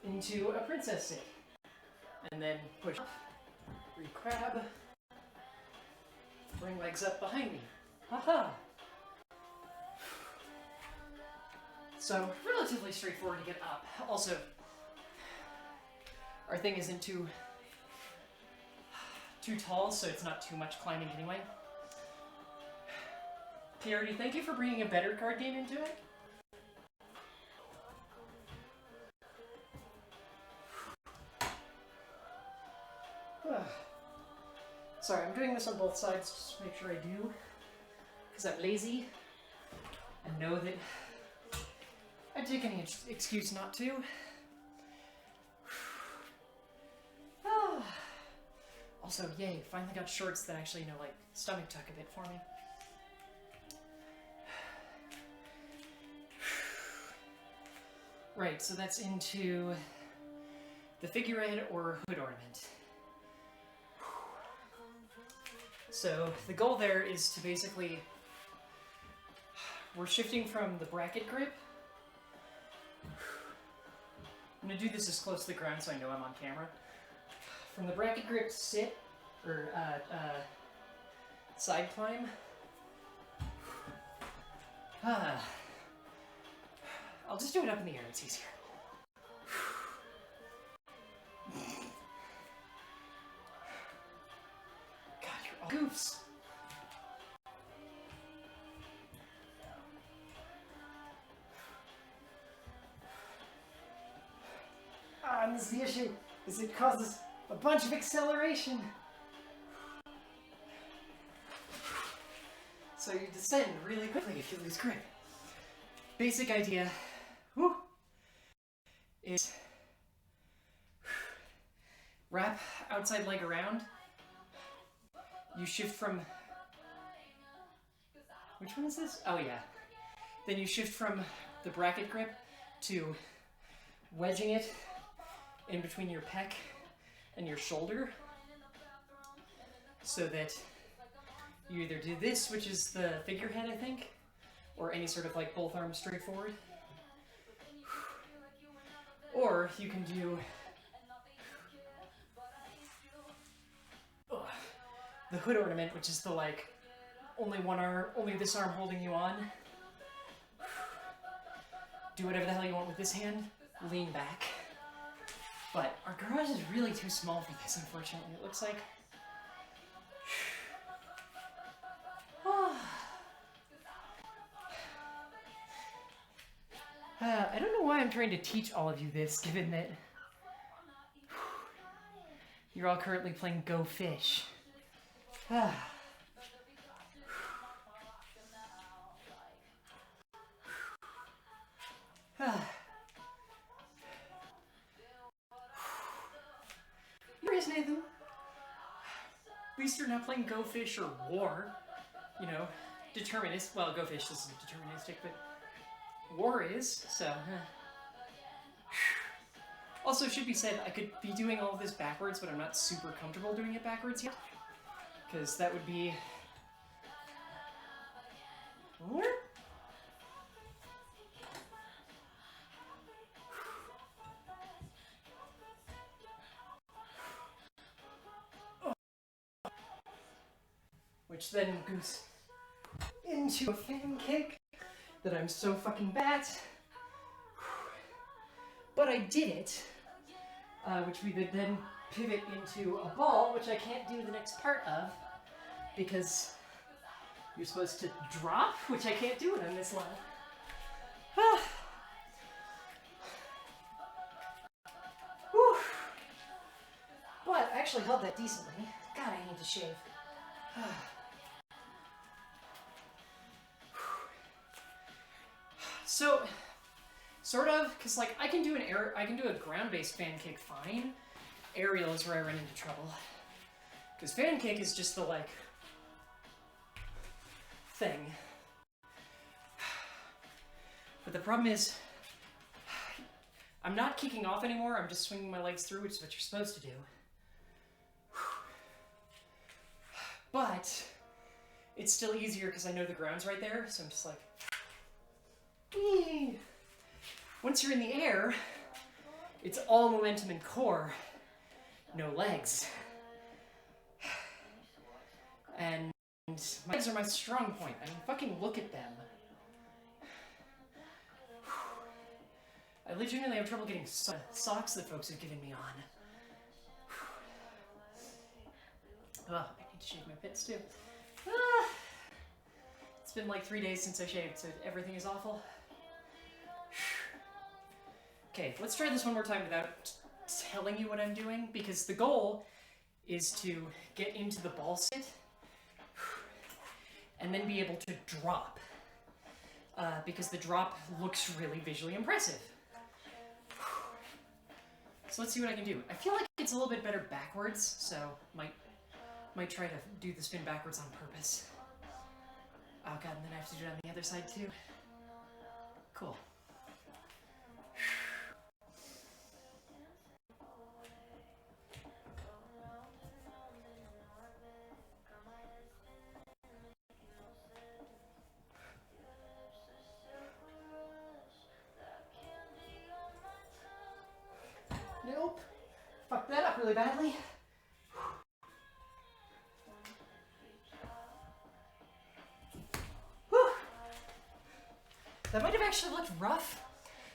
Into a princess sit. And then push up, re-crab, bring legs up behind me. Haha! So, relatively straightforward to get up. Also, our thing isn't too tall, so it's not too much climbing anyway. Purity, thank you for bringing a better card game into it. Sorry, I'm doing this on both sides just to make sure I do, because I'm lazy and know that I'd take any excuse not to. Also, yay, finally got shorts that actually, stomach tuck a bit for me. Right, so that's into the figurehead or hood ornament. So the goal there is to basically, we're shifting from the bracket grip. I'm going to do this as close to the ground so I know I'm on camera. From the bracket grip sit, or side climb. I'll just do it up in the air, it's easier. Goofs. And this is the issue, is it causes a bunch of acceleration. So you descend really quickly if you lose grip. Basic idea, is wrap outside leg around. You shift from... Which one is this? Oh, yeah. Then you shift from the bracket grip to wedging it in between your pec and your shoulder. So that you either do this, which is the figurehead, I think, or any sort of both arms straight forward. Or you can do... the hood ornament, which is the only this arm holding you on. Do whatever the hell you want with this hand. Lean back. But our garage is really too small for this, unfortunately. It looks like... I don't know why I'm trying to teach all of you this, given that you're all currently playing Go Fish. Where is Nathan? At least you're not playing Go Fish or War. You know, determinist. Well, Go Fish isn't deterministic, but War is, so. Also, should be said, I could be doing all of this backwards, but I'm not super comfortable doing it backwards yet. Because that would be... Which then goes into a fan kick that I'm so fucking bad at. But I did it, which we would then pivot into a ball, which I can't do the next part of, because you're supposed to drop, which I can't do it on this line. But I actually held that decently. God, I need to shave. So, sort of, because like I can do a ground-based fan kick fine. Aerial is where I run into trouble. Because fan kick is just the like thing. But the problem is, I'm not kicking off anymore, I'm just swinging my legs through, which is what you're supposed to do. But it's still easier because I know the ground's right there, so I'm just like, eee. Once you're in the air, it's all momentum and core, no legs. And my legs are my strong point. I mean, fucking look at them. I legitimately have trouble getting socks that folks have given me on. Ugh, I need to shave my pits too. It's been like 3 days since I shaved, so everything is awful. Okay, let's try this one more time without telling you what I'm doing, because the goal is to get into the ball sit and then be able to drop, because the drop looks really visually impressive. So let's see what I can do. I feel like it's a little bit better backwards, so might try to do the spin backwards on purpose. Oh god, and then I have to do it on the other side too. Cool. Nope. Fucked that up really badly. Whew. That might have actually looked rough,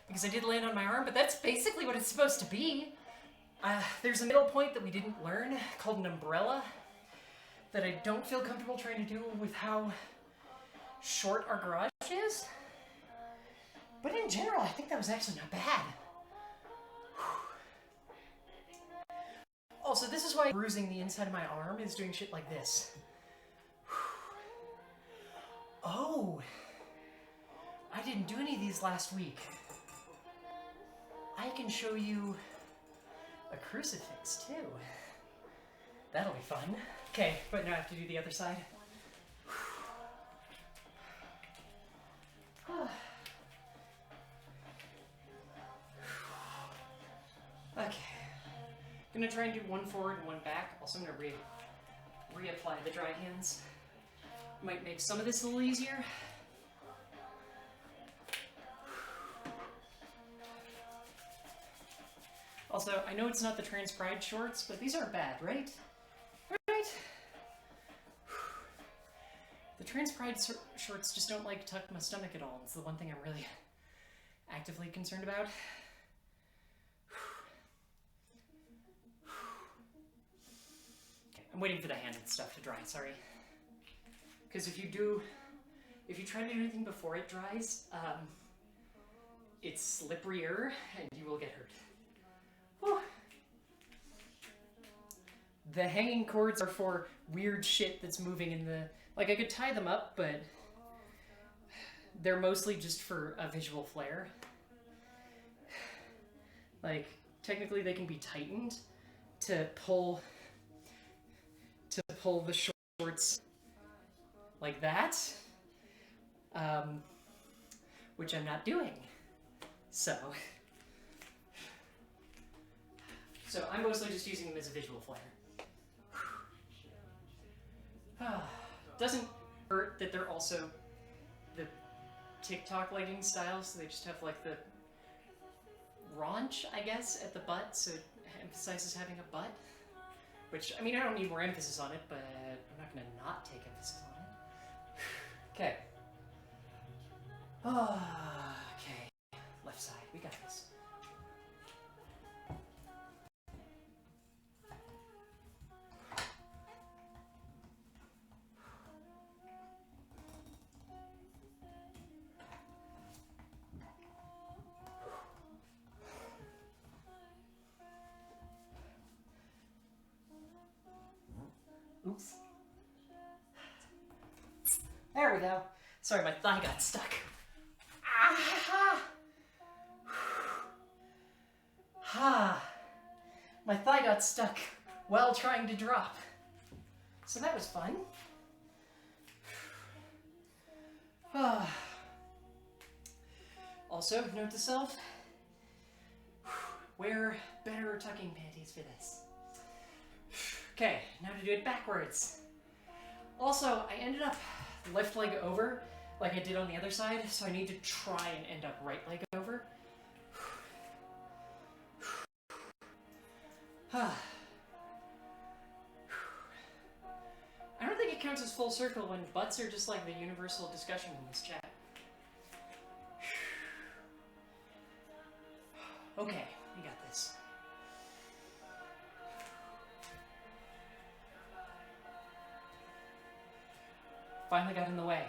because I did land on my arm, but that's basically what it's supposed to be. There's a middle point that we didn't learn, called an umbrella, that I don't feel comfortable trying to do with how short our garage is. But in general, I think that was actually not bad. Also, this is why bruising the inside of my arm is doing shit like this. Oh! I didn't do any of these last week. I can show you a crucifix, too. That'll be fun. Okay, but now I have to do the other side. Okay. I'm gonna try and do one forward and one back. Also, I'm gonna reapply the dry hands. Might make some of this a little easier. Also, I know it's not the Trans Pride shorts, but these aren't bad, right? Right? The Trans Pride shorts just don't like tuck my stomach at all. It's the one thing I'm really actively concerned about. I'm waiting for the hand and stuff to dry, sorry. Because if you try to do anything before it dries, it's slipperier and you will get hurt. Whew. The hanging cords are for weird shit that's moving in the... Like, I could tie them up, but they're mostly just for a visual flair. Like, technically they can be tightened to pull to pull the shorts like that, which I'm not doing. So I'm mostly just using them as a visual flair. Doesn't hurt that they're also the TikTok legging style, so they just have like the raunch, I guess, at the butt, so it emphasizes having a butt. Which, I mean, I don't need more emphasis on it, but I'm not gonna not take emphasis on it. Okay. Okay. Left side, we got this. Oops. There we go. Sorry, my thigh got stuck. My thigh got stuck while trying to drop. So that was fun. Also, note to self, wear better tucking panties for this. Okay, now to do it backwards. Also, I ended up left leg over like I did on the other side, so I need to try and end up right leg over. I don't think it counts as full circle when butts are just like the universal discussion in this chat. Okay, we got this. Finally got in the way.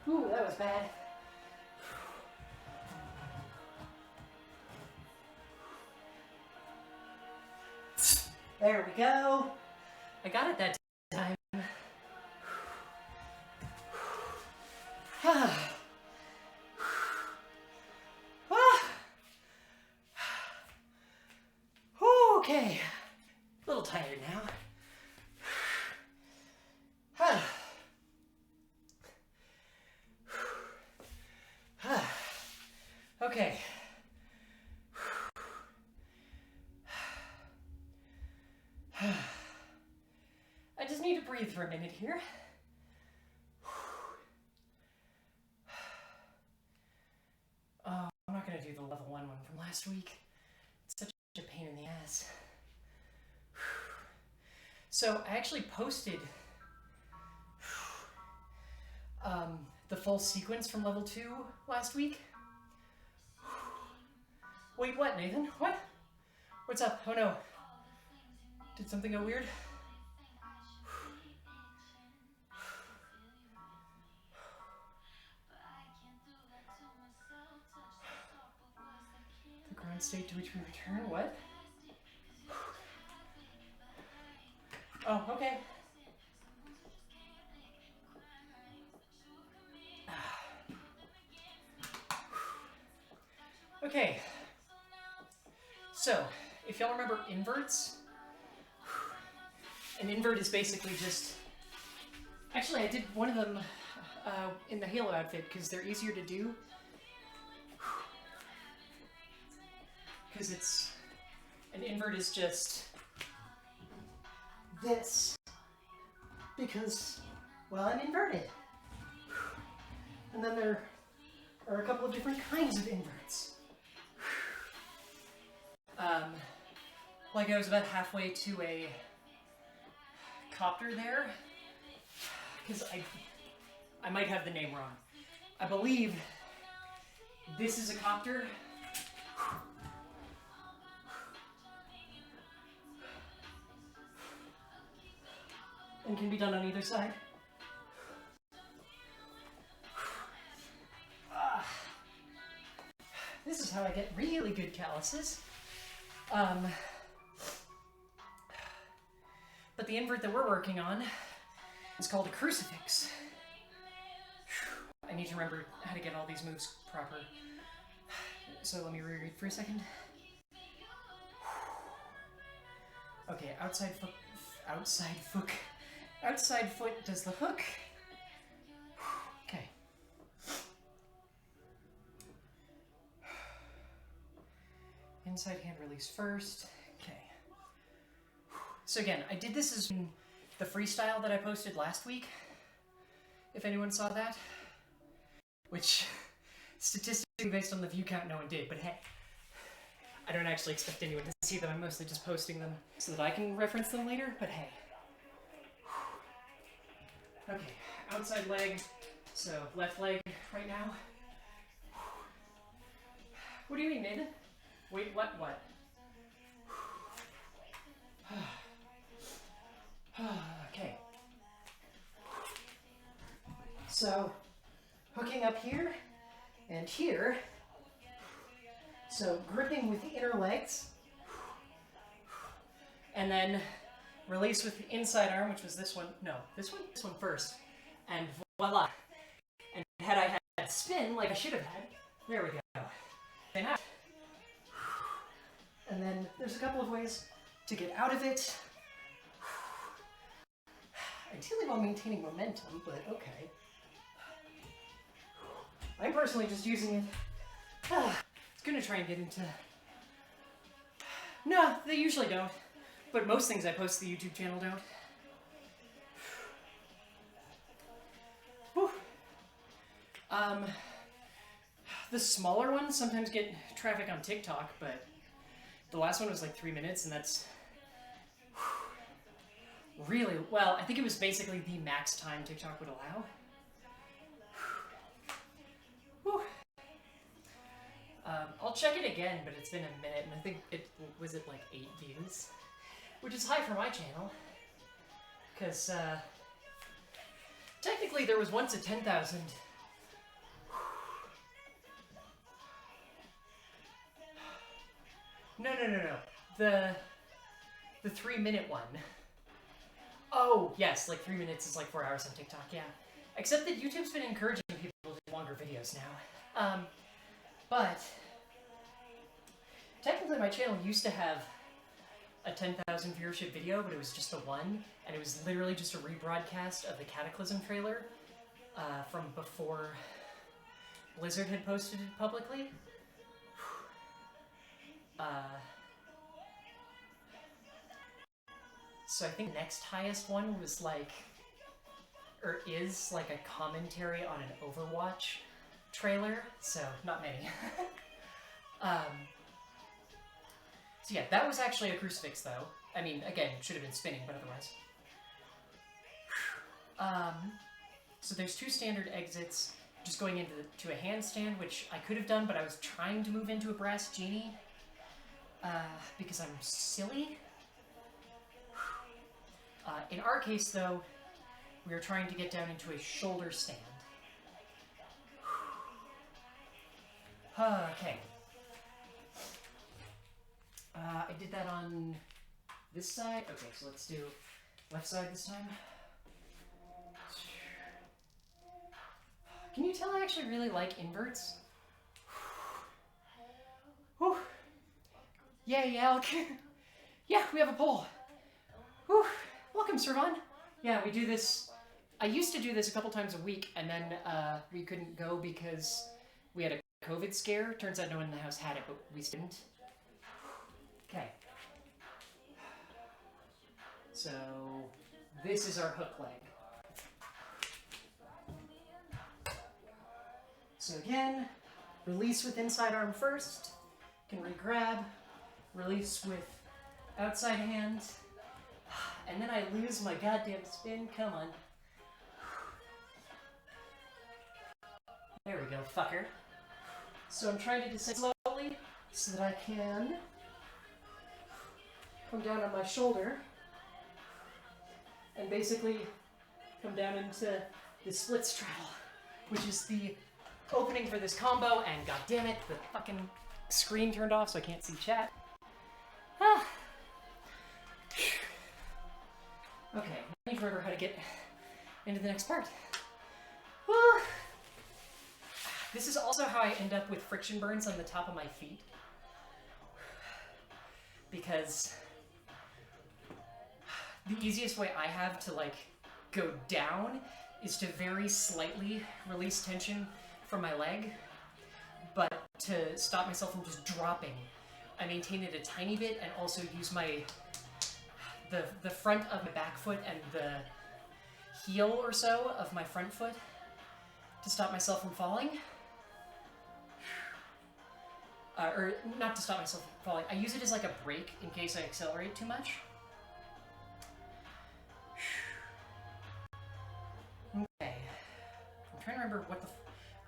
Ooh, that was bad. There we go. I got it that time. Okay. A little tired now. Okay. I just need to breathe for a minute here. Oh, I'm not going to do the level 1 one from last week. It's such a pain in the ass. So I actually posted the full sequence from level 2 last week. Wait, what, Nathan? What? What's up? Oh no. Did something go weird? The ground state to which we return? What? Oh, okay. Okay. So, if y'all remember inverts, an invert is basically just... Actually, I did one of them in the Halo outfit because they're easier to do. Because it's... An invert is just... this. Because, well, I'm inverted. And then there are a couple of different kinds of inverts. Like I was about halfway to a copter there, because I might have the name wrong. I believe this is a copter. And can be done on either side. This is how I get really good calluses. But the invert that we're working on is called a crucifix. I need to remember how to get all these moves proper. So let me reread for a second. Okay, outside foot does the hook. Okay. Inside hand release first. Okay. So again, I did this as the freestyle that I posted last week, if anyone saw that. Which, statistically based on the view count, no one did, but hey. I don't actually expect anyone to see them, I'm mostly just posting them so that I can reference them later, but hey. Okay, outside leg, so left leg right now. What do you mean, Nathan? Wait, what? Okay. So, hooking up here and here. So, gripping with the inner legs. And then release with the inside arm, which was this one. No, this one first. And voila. And had I had spin like I should have had, there we go. And then there's a couple of ways to get out of it. Ideally while maintaining momentum, but okay. I'm personally just using it. It's gonna try and get into... No, they usually don't. But most things I post to the YouTube channel don't. Whew. The smaller ones sometimes get traffic on TikTok, but the last one was like 3 minutes, and that's really, well, I think it was basically the max time TikTok would allow. Whew. I'll check it again, but it's been a minute, and I think it was at like 8 views, which is high for my channel, because technically there was once a 10,000. No. The 3-minute one. Oh, yes, like 3 minutes is like 4 hours on TikTok, yeah. Except that YouTube's been encouraging people to do longer videos now. But technically my channel used to have a 10,000 viewership video, but it was just the one, and it was literally just a rebroadcast of the Cataclysm trailer from before Blizzard had posted it publicly. So I think the next highest one was like, or is like a commentary on an Overwatch trailer, so not many. So yeah, that was actually a crucifix though. I mean, again, should have been spinning, but otherwise. So there's 2 standard exits, just going into a handstand, which I could have done, but I was trying to move into a brass genie, because I'm silly. In our case though, we are trying to get down into a shoulder stand. Okay. I did that on this side. Okay, so let's do left side this time. Can you tell I actually really like inverts? Whew. Yay, Alec. Yeah, we have a poll. Whew. Welcome, Servan. Yeah, we do this. I used to do this a couple times a week, and then we couldn't go because we had a COVID scare. Turns out no one in the house had it, but we didn't. Okay. So this is our hook leg. So again, release with inside arm first. Can re-grab, release with outside hand, and then I lose my goddamn spin. Come on. There we go, fucker. So I'm trying to descend slowly so that I can come down on my shoulder and basically come down into the split straddle, which is the opening for this combo, and goddammit, the fucking screen turned off so I can't see chat. Okay, I need to remember how to get into the next part. Whew. This is also how I end up with friction burns on the top of my feet. Because the easiest way I have to like go down is to very slightly release tension from my leg, but to stop myself from just dropping, I maintain it a tiny bit and also use the front of my back foot and the heel or so of my front foot to stop myself from falling. Or not to stop myself from falling. I use it as like a brake in case I accelerate too much. Okay. I'm trying to remember what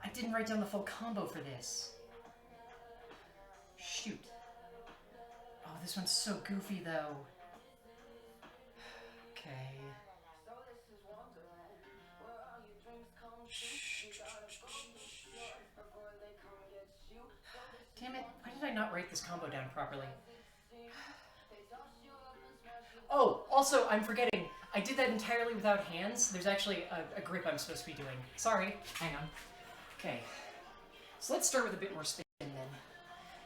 I didn't write down the full combo for this. Shoot. Oh, this one's so goofy though. Okay. Damn it, why did I not write this combo down properly? Oh, also, I'm forgetting. I did that entirely without hands. There's actually a grip I'm supposed to be doing. Sorry, hang on. Okay, so let's start with a bit more spin then.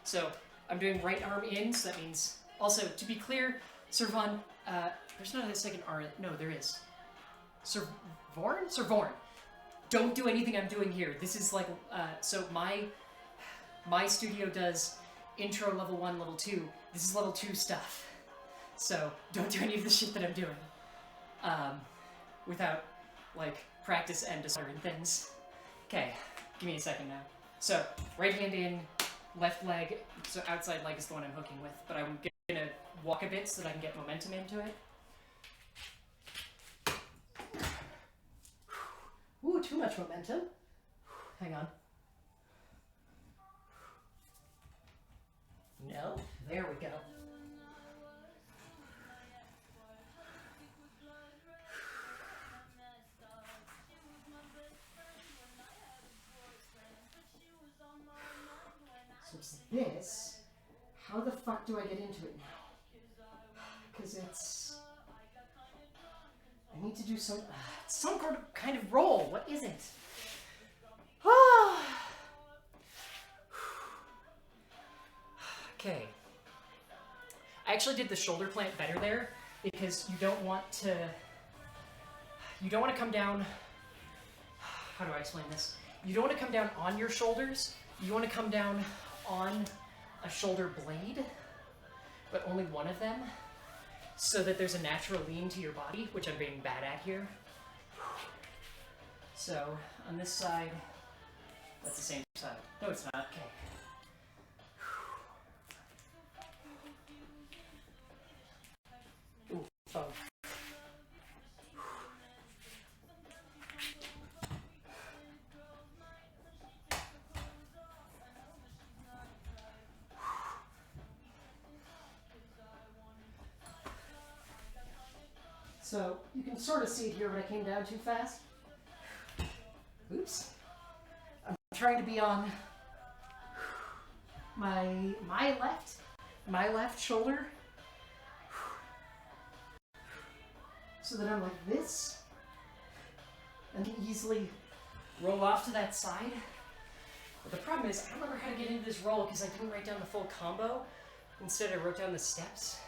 So, I'm doing right arm in, so that means... Also, to be clear, Servon, there's not a second R. No, there is. Servorn? Servorn. Don't do anything I'm doing here. This is like, so my studio does intro level 1, level 2. This is level 2 stuff. So don't do any of the shit that I'm doing without like practice and discovering things. Okay, give me a second now. So right hand in, left leg, so outside leg is the one I'm hooking with, but I'm gonna walk a bit so that I can get momentum into it. Ooh, too much momentum. Hang on. No, there we go. So it's this. How the fuck do I get into it now? Because it's... I need to do some kind of roll. What is it? Okay. I actually did the shoulder plant better there because you don't want to come down. How do I explain this? You don't want to come down on your shoulders. You want to come down on a shoulder blade, but only one of them, so that there's a natural lean to your body, which I'm being bad at here. So on this side, that's the same side. No, it's not. Okay. Ooh, phone. So you can sort of see it here, but I came down too fast. Oops. I'm trying to be on my left shoulder, so that I'm like this, and can easily roll off to that side. But the problem is, I don't remember how to get into this roll because I didn't write down the full combo. Instead, I wrote down the steps.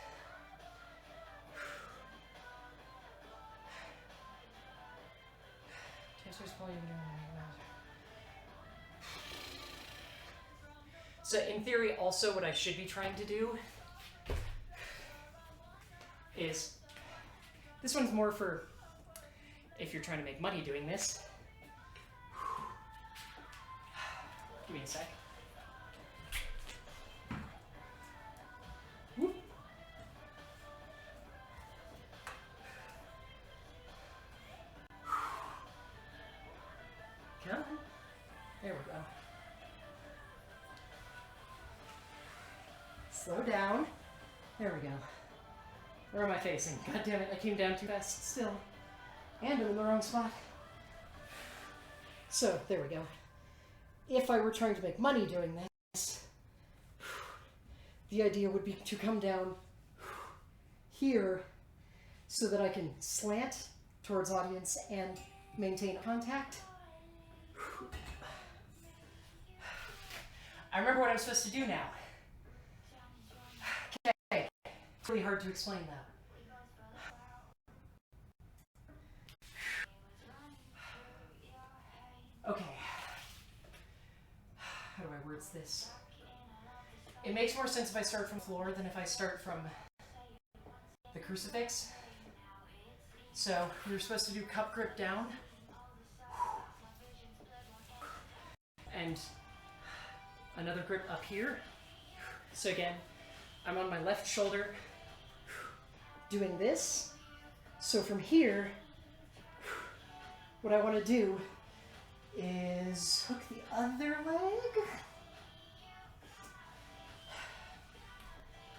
So in theory, also what I should be trying to do is, this one's more for if you're trying to make money doing this. Give me a sec. Whoop. Come on. There we go. Slow down. There we go. Where am I facing? God damn it, I came down too fast still. And I'm in the wrong spot. So, there we go. If I were trying to make money doing this, the idea would be to come down here so that I can slant towards audience and maintain contact. I remember what I'm supposed to do now. Okay, it's really hard to explain though. Okay. How do I words this? It makes more sense if I start from the floor than if I start from the crucifix. So we were supposed to do cup grip down. And another grip up here. So again, I'm on my left shoulder doing this. So from here, what I want to do is hook the other leg.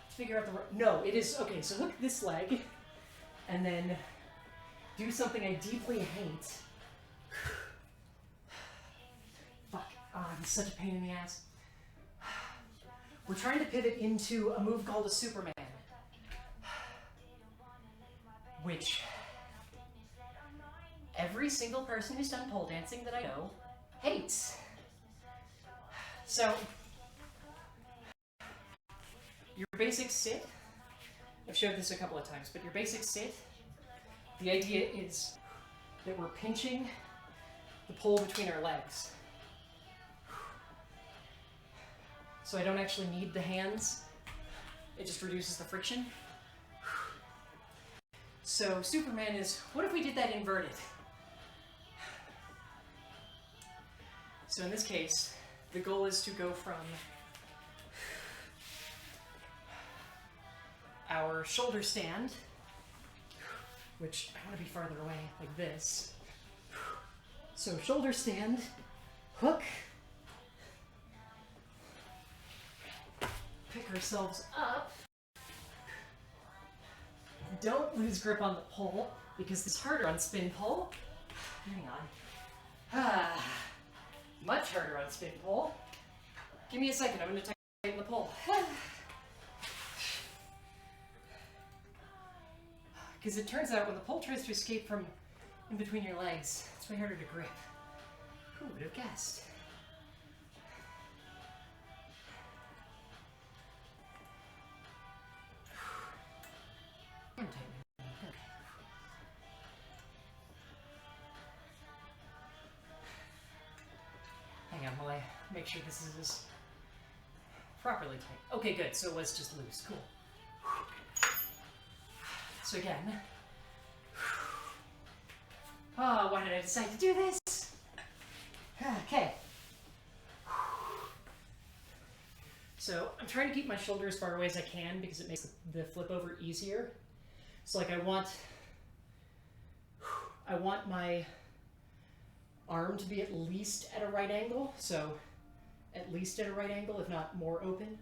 Figure out the no, it is okay, so hook this leg and then do something I deeply hate. Fuck. It's such a pain in the ass. We're trying to pivot into a move called a Superman. Which every single person who's done pole dancing that I know hates. So, your basic sit, I've showed this a couple of times, but your basic sit, the idea is that we're pinching the pole between our legs. So I don't actually need the hands, it just reduces the friction. So Superman is, what if we did that inverted? So in this case, the goal is to go from our shoulder stand, which I want to be farther away, like this. So shoulder stand, hook, pick ourselves up. Don't lose grip on the pole, because it's harder on spin pole. Hang on. Much harder on spin pole. Give me a second, I'm going to tighten the pole. Because it turns out when the pole tries to escape from in between your legs, it's way harder to grip. Who would have guessed? Hang on while I make sure this is properly tight. Okay, good. So it was just loose. Cool. So again, why did I decide to do this? Okay. So I'm trying to keep my shoulder as far away as I can because it makes the flip over easier. So like I want my arm to be at least at a right angle. So at least at a right angle, if not more open.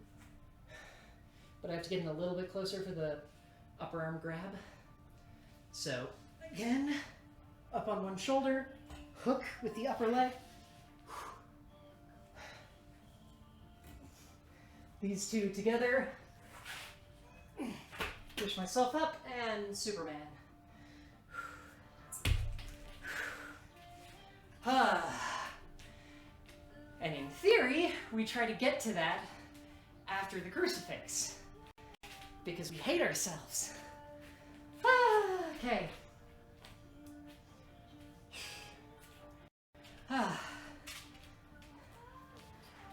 But I have to get in a little bit closer for the upper arm grab. So again, up on one shoulder, hook with the upper leg. These two together, push myself up, and Superman. And in theory, we try to get to that after the crucifix, because we hate ourselves. Okay.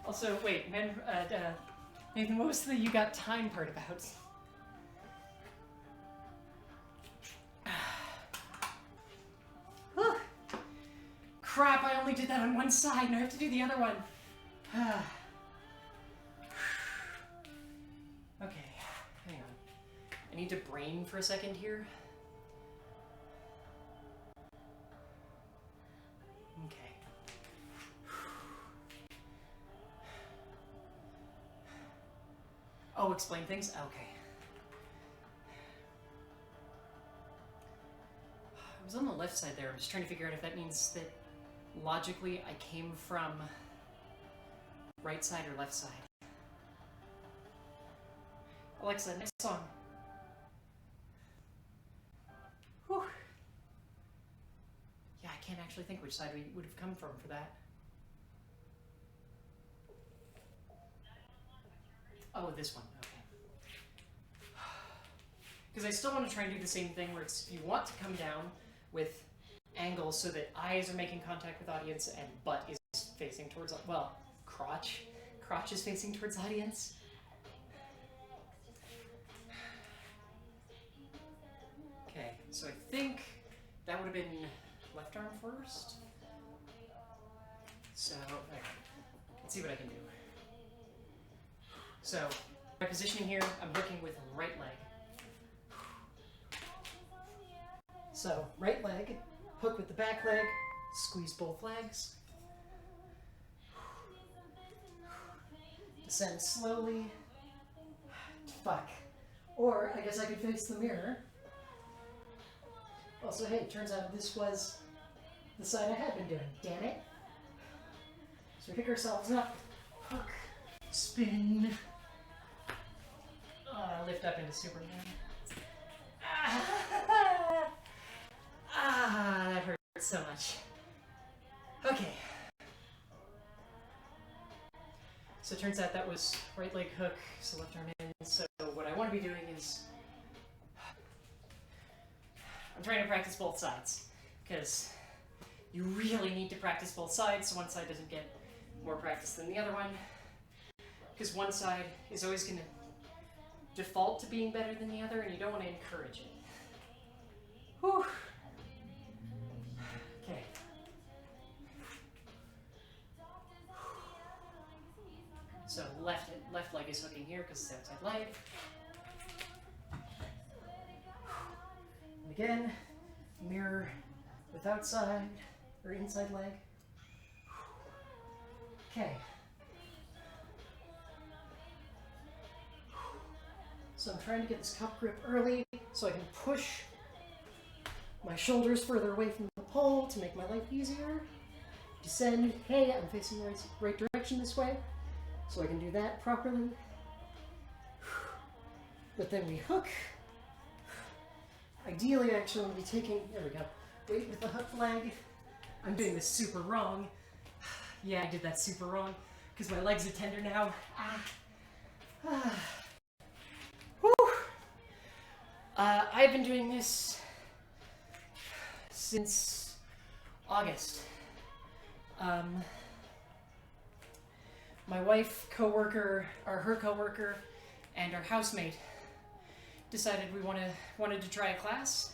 Also, wait, Nathan, what was the you got time part about? Crap, I only did that on one side, and I have to do the other one. Okay, hang on. I need to brain for a second here. Okay. Oh, explain things? Okay. I was on the left side there. I'm just trying to figure out if that means that logically I came from right side or left side. Alexa, next song. can't actually think which side we would have come from for that. Oh, this one. Okay. Because I still want to try and do the same thing where it's you want to come down with angles so that eyes are making contact with audience and butt is facing towards, well, crotch is facing towards audience. Okay, so I think that would have been left arm first. So, okay. Let's see what I can do. So, my positioning here, I'm hooking with right leg. So, right leg, hook with the back leg, squeeze both legs. Descend slowly. Fuck. Or, I guess I could face the mirror. Also, hey, it turns out this was the side I had been doing. Damn it. So we pick ourselves up. Hook. Spin. Lift up into Superman. That hurts so much. Okay. So it turns out that was right leg hook, so left arm in. So what I want to be doing is I'm trying to practice both sides because you really need to practice both sides so one side doesn't get more practice than the other one, because one side is always going to default to being better than the other and you don't want to encourage it. Whew. Okay. So left leg is hooking here because it's outside leg. And again, mirror with outside or inside leg. Okay. So I'm trying to get this cup grip early so I can push my shoulders further away from the pole to make my life easier. Descend. Hey, I'm facing the right direction this way, so I can do that properly. But then we hook. Ideally, I actually want to be taking, there we go, weight with the hook leg. I'm doing this super wrong. Yeah, I did that super wrong because my legs are tender now. Whew. I've been doing this since August. My wife, her coworker, and our housemate decided we wanted to try a class,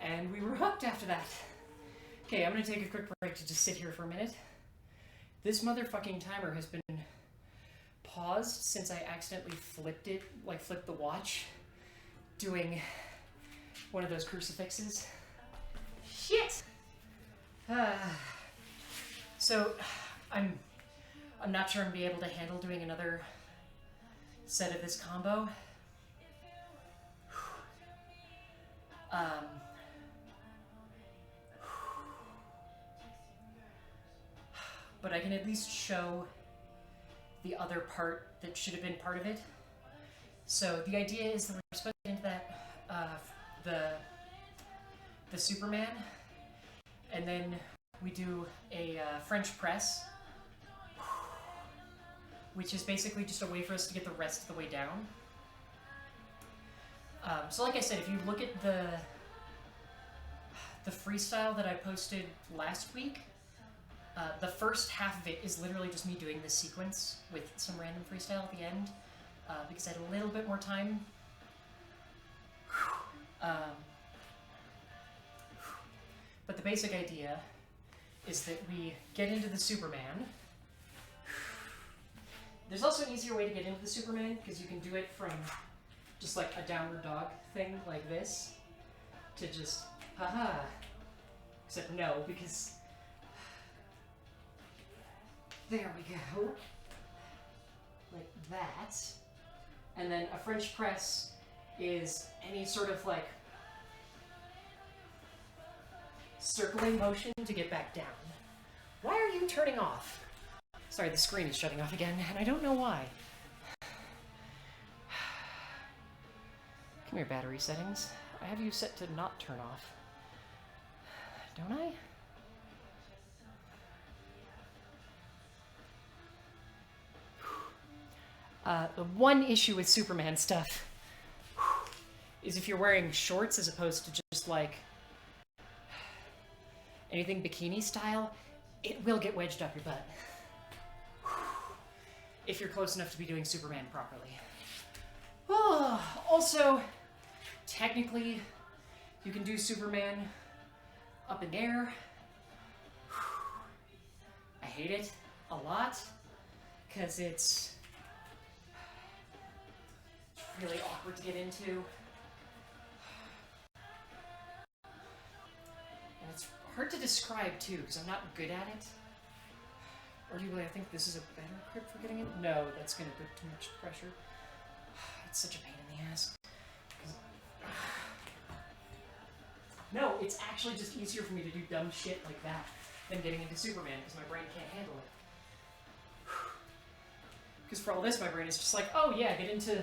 and we were hooked after that. Okay, I'm gonna take a quick break to just sit here for a minute. This motherfucking timer has been paused since I accidentally flipped the watch, doing one of those crucifixes. Shit! So, I'm not sure I'm gonna be able to handle doing another set of this combo. But I can at least show the other part that should have been part of it. So the idea is that we're supposed to get into that, the Superman, and then we do a French press, which is basically just a way for us to get the rest of the way down. So like I said, if you look at the freestyle that I posted last week, the first half of it is literally just me doing this sequence with some random freestyle at the end, because I had a little bit more time. But the basic idea is that we get into the Superman. There's also an easier way to get into the Superman, because you can do it from just like a downward dog thing like this, to just, haha. Except no, because there we go. Like that. And then a French press is any sort of like circling motion to get back down. Why are you turning off? Sorry, the screen is shutting off again, and I don't know why. Come here, battery settings. I have you set to not turn off. Don't I? The one issue with Superman stuff is if you're wearing shorts as opposed to just like anything bikini style, it will get wedged up your butt. If you're close enough to be doing Superman properly. Also, technically, you can do Superman up in air. I hate it a lot because it's really awkward to get into. And it's hard to describe too because I'm not good at it. Arguably, I think this is a better grip for getting in. No, that's going to put too much pressure. It's such a pain in the ass. No, it's actually just easier for me to do dumb shit like that than getting into Superman because my brain can't handle it. Because for all this, my brain is just like, oh yeah, get into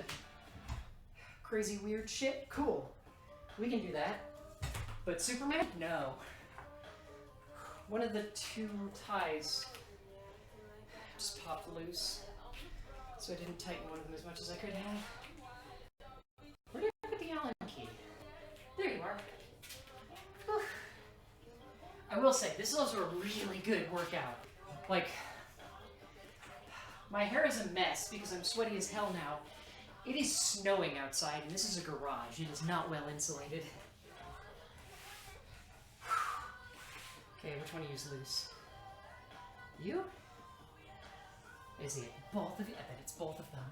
crazy weird shit? Cool. We can do that. But Superman? No. One of the two ties just popped loose. So I didn't tighten one of them as much as I could have. Where did I put the Allen key? There you are. Whew. I will say, this is also a really good workout. Like, my hair is a mess because I'm sweaty as hell now. It is snowing outside, and this is a garage. It is not well insulated. Okay, which one do you use loose? You? Is it both of you? I bet it's both of them.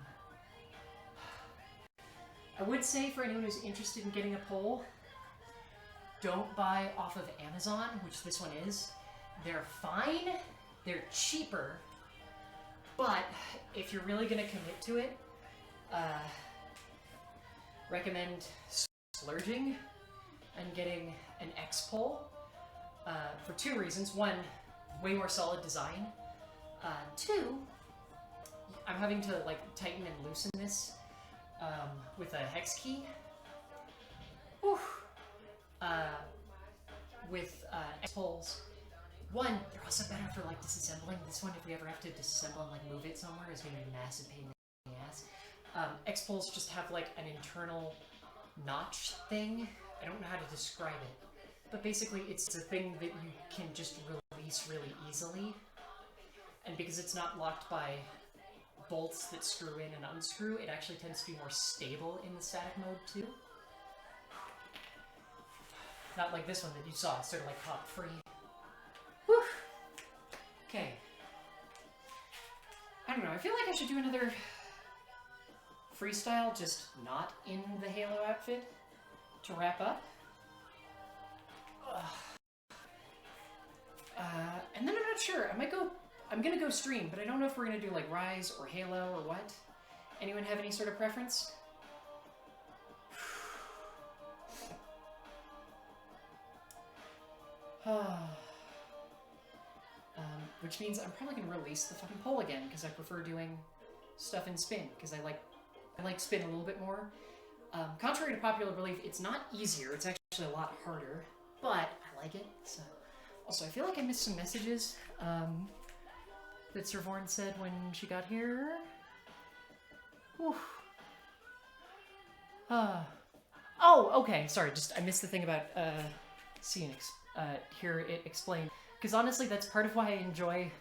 I would say for anyone who's interested in getting a pole, don't buy off of Amazon, which this one is. They're fine, they're cheaper, but if you're really gonna commit to it, recommend splurging and getting an X pole for two reasons. One, way more solid design. Two, I'm having to like tighten and loosen this with a hex key. Whew. With X poles. One, they're also better for like disassembling. This one, if we ever have to disassemble and like move it somewhere, is going to be a massive pain in the ass. X poles just have like an internal notch thing. I don't know how to describe it, but basically it's a thing that you can just release really easily. And because it's not locked by bolts that screw in and unscrew, it actually tends to be more stable in the static mode too. Not like this one that you saw, sort of like pop free. Whew. Okay. I don't know, I feel like I should do another freestyle, just not in the Halo outfit, to wrap up. And then I'm not sure, I'm gonna go stream, but I don't know if we're gonna do like Rise or Halo or what. Anyone have any sort of preference? Which means I'm probably gonna release the fucking poll again, because I prefer doing stuff in spin, because I like spin a little bit more. Contrary to popular belief, it's not easier, it's actually a lot harder, but I like it, so. Also, I feel like I missed some messages that Sir Vorn said when she got here. Whew. Oh, okay, sorry, I missed the thing about seeing hear it explained. Because honestly, that's part of why I enjoy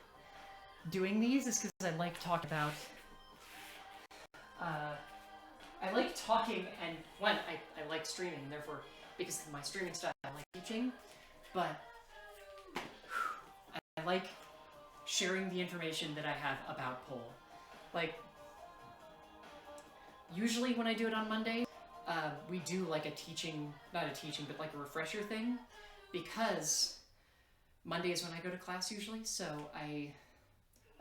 doing these, is because I like talking about... I like talking, and one, I like streaming, and therefore, because of my streaming style, I like teaching, but I like sharing the information that I have about pole. Like, usually when I do it on Monday, we do like not a teaching, but like a refresher thing, because Monday is when I go to class usually, so I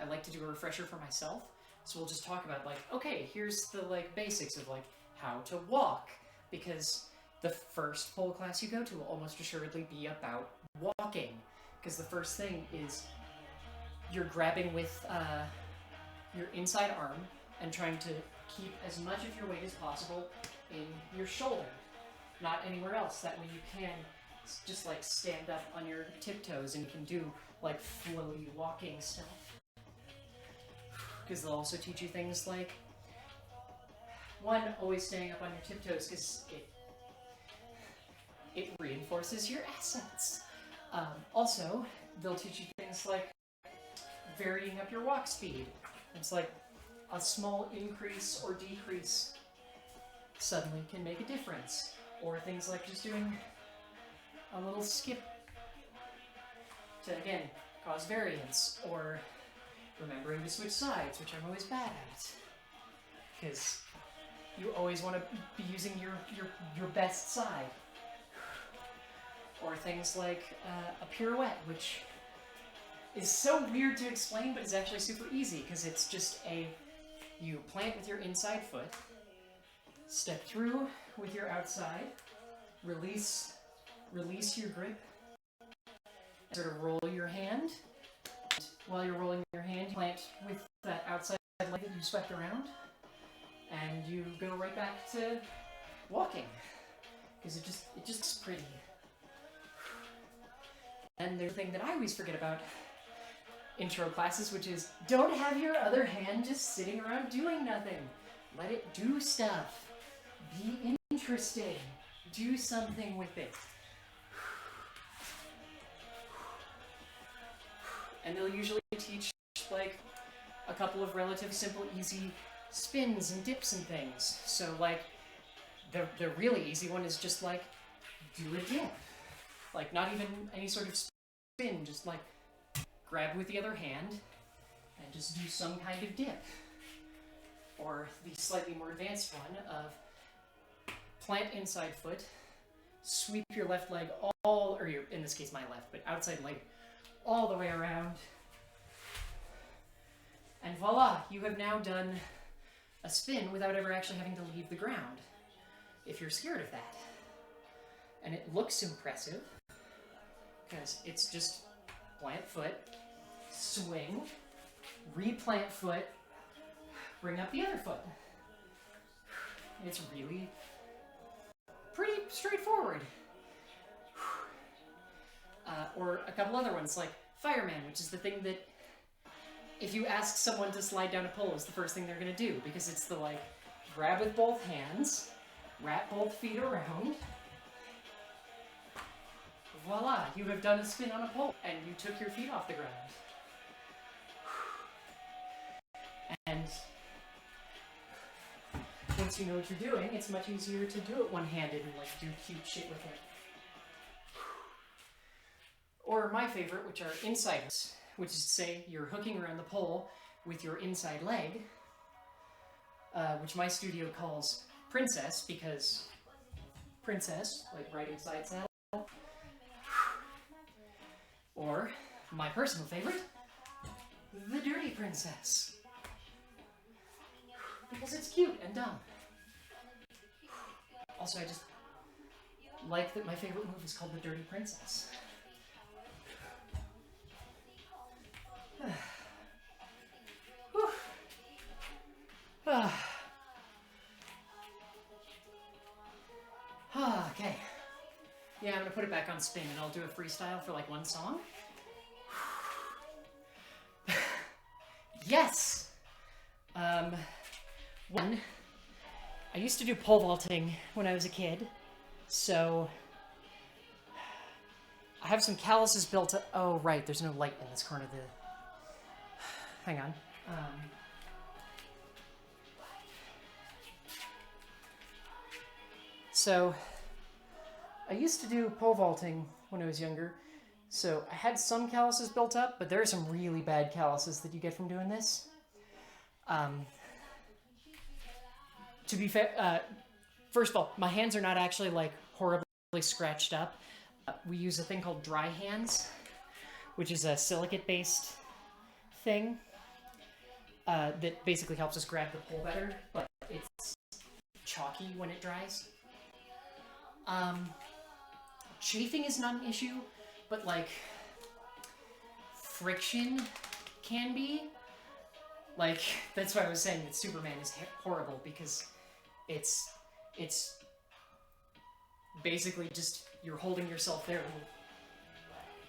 like to do a refresher for myself. So we'll just talk about like, okay, here's the like basics of like how to walk, because the first pole class you go to will almost assuredly be about walking, because the first thing is you're grabbing with your inside arm and trying to keep as much of your weight as possible in your shoulder, not anywhere else. That way you can just like stand up on your tiptoes and you can do like floaty walking stuff. Because they'll also teach you things like, one, always staying up on your tiptoes because it reinforces your assets. Also, they'll teach you things like varying up your walk speed. It's like a small increase or decrease suddenly can make a difference. Or things like just doing a little skip to, again, cause variance. Or remembering to switch sides, which I'm always bad at. Because you always want to be using your best side. Or things like a pirouette, which is so weird to explain, but it's actually super easy, because it's just you plant with your inside foot, step through with your outside, release your grip, sort of roll your hand. While you're rolling your hand, you plant with that outside leg that you swept around, and you go right back to walking, because it just looks pretty. And there's a thing that I always forget about intro classes, which is don't have your other hand just sitting around doing nothing. Let it do stuff. Be interesting. Do something with it. And they'll usually teach like a couple of relative simple easy spins and dips and things. So like the really easy one is just like do a dip. Like not even any sort of spin, just like grab with the other hand and just do some kind of dip. Or the slightly more advanced one of plant inside foot, sweep your left leg or in this case my left, but outside leg all the way around. And voila, you have now done a spin without ever actually having to leave the ground, if you're scared of that. And it looks impressive, because it's just plant foot, swing, replant foot, bring up the other foot. It's really pretty straightforward. Or a couple other ones, like fireman, which is the thing that if you ask someone to slide down a pole is the first thing they're going to do, because it's the like grab with both hands, wrap both feet around. Voila, you have done a spin on a pole, and you took your feet off the ground. And once you know what you're doing, it's much easier to do it one-handed and like do cute shit with it. Or my favorite, which are inside hooks, which is to say you're hooking around the pole with your inside leg, which my studio calls princess, because princess, like riding side saddle. Or, my personal favorite, the dirty princess. Because it's cute and dumb. Also, I just like that my favorite move is called the dirty princess. Okay. Yeah, I'm gonna put it back on spin and I'll do a freestyle for like one song. Yes! One, I used to do pole vaulting when I was a kid, so I have some calluses built up. Oh, right, there's no light in this corner of the... Hang on. So, I used to do pole vaulting when I was younger, so I had some calluses built up, but there are some really bad calluses that you get from doing this. To be fair, first of all, my hands are not actually like horribly scratched up. We use a thing called dry hands, which is a silicate-based thing that basically helps us grab the pole better, but it's chalky when it dries. Chafing is not an issue, but like friction can be. Like, that's why I was saying that Superman is horrible, because it's basically just you're holding yourself there,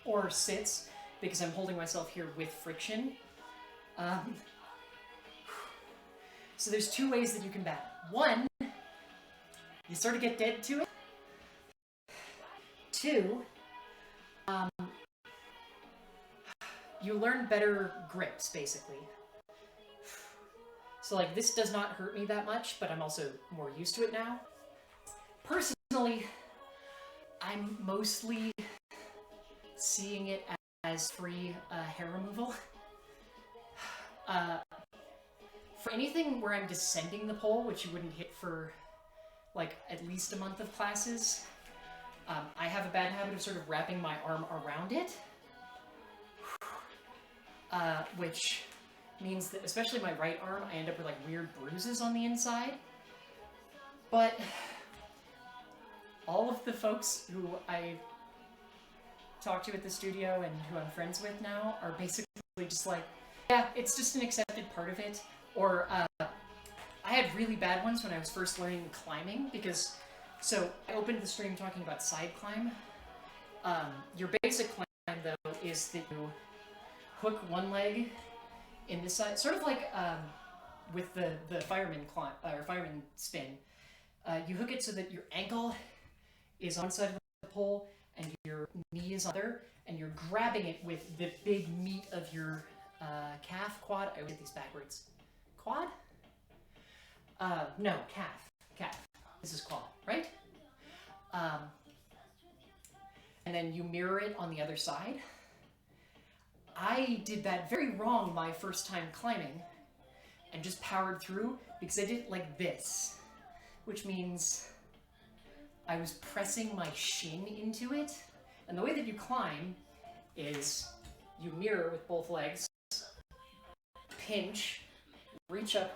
or sits, because I'm holding myself here with friction. Um, so there's two ways that you can bat. One, you sort of get dead to it. Two, you learn better grips, basically. So like this does not hurt me that much, but I'm also more used to it now. Personally, I'm mostly seeing it as free hair removal. For anything where I'm descending the pole, which you wouldn't hit for like at least a month of classes, I have a bad habit of sort of wrapping my arm around it, which means that, especially my right arm, I end up with like weird bruises on the inside. But all of the folks who I talk to at the studio and who I'm friends with now are basically just like, yeah, it's just an accepted part of it. Or I had really bad ones when I was first learning climbing, because so I opened the stream talking about side climb. Your basic climb though is that you hook one leg in this side, sort of like with the fireman climb or fireman spin. You hook it so that your ankle is on one side of the pole and your knee is on the other, and you're grabbing it with the big meat of your calf, quad. I always get these backwards. Quad? No, calf. This is quad, right? And then you mirror it on the other side. I did that very wrong my first time climbing and just powered through because I did it like this, which means I was pressing my shin into it. And the way that you climb is you mirror with both legs, pinch, reach up,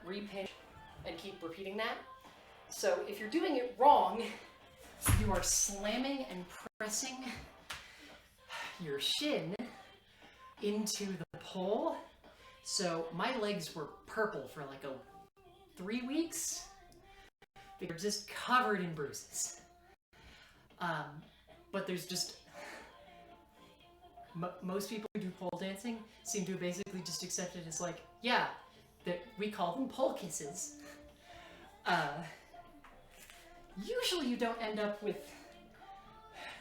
re-pinch, and keep repeating that. So if you're doing it wrong, you are slamming and pressing your shin into the pole. So my legs were purple for like 3 weeks. They were just covered in bruises. But there's just most people who do pole dancing seem to basically just accept it as like, yeah, that we call them pole kisses. Usually you don't end up with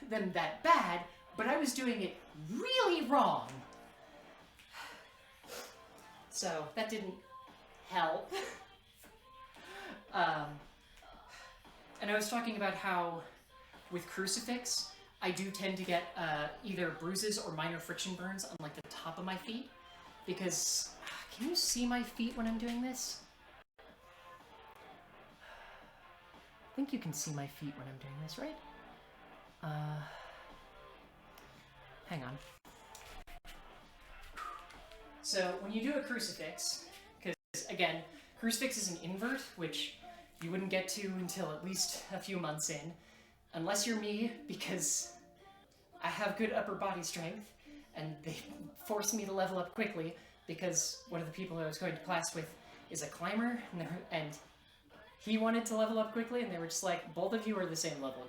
them that bad, but I was doing it really wrong. So that didn't help. And I was talking about how with crucifix, I do tend to get either bruises or minor friction burns on like the top of my feet, because can you see my feet when I'm doing this? I think you can see my feet when I'm doing this, right? Hang on. So when you do a crucifix, because again, crucifix is an invert, which you wouldn't get to until at least a few months in, unless you're me, because I have good upper body strength, and they forced me to level up quickly, because one of the people I was going to class with is a climber, and he wanted to level up quickly, and they were just like, both of you are the same level,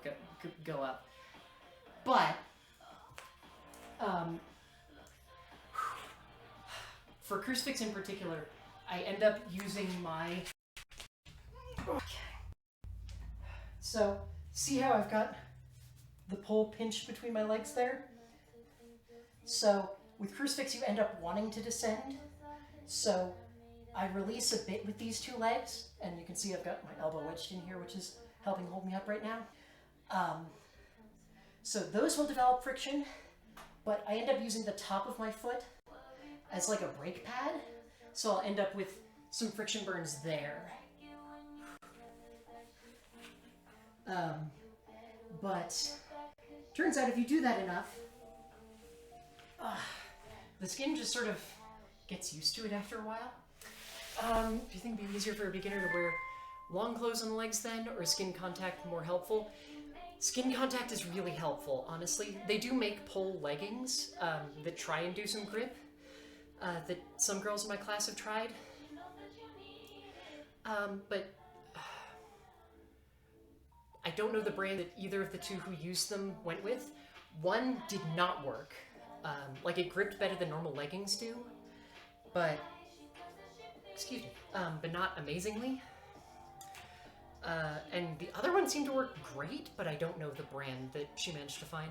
go up. But, for crucifix in particular, I end up using my... Okay. So, see how I've got the pole pinched between my legs there? So, with crucifix you end up wanting to descend. So, I release a bit with these two legs, and you can see I've got my elbow wedged in here, which is helping hold me up right now. So those will develop friction, but I end up using the top of my foot as like a brake pad, so I'll end up with some friction burns there. But turns out if you do that enough, the skin just sort of gets used to it after a while. Do you think it'd be easier for a beginner to wear long clothes on the legs then, or skin contact more helpful? Skin contact is really helpful, honestly. They do make pole leggings that try and do some grip, that some girls in my class have tried. But I don't know the brand that either of the two who used them went with. One did not work. Like, it gripped better than normal leggings do, but, excuse me, but not amazingly. And the other one seemed to work great, but I don't know the brand that she managed to find.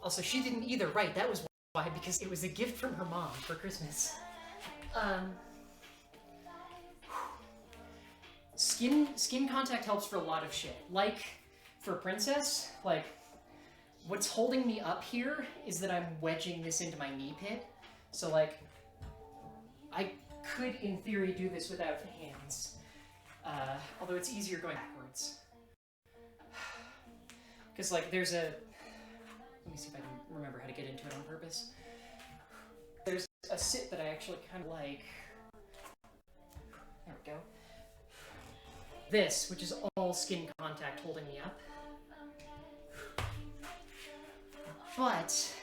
Also, she didn't either, right, that was why, because it was a gift from her mom for Christmas. Skin contact helps for a lot of shit. Like, for Princess, like, what's holding me up here is that I'm wedging this into my knee pit. So, like, I could, in theory, do this without hands. Although it's easier going backwards. Because, like, there's a... Let me see if I can remember how to get into it on purpose. There's a sit that I actually kind of like. There we go. This, which is all skin contact holding me up. But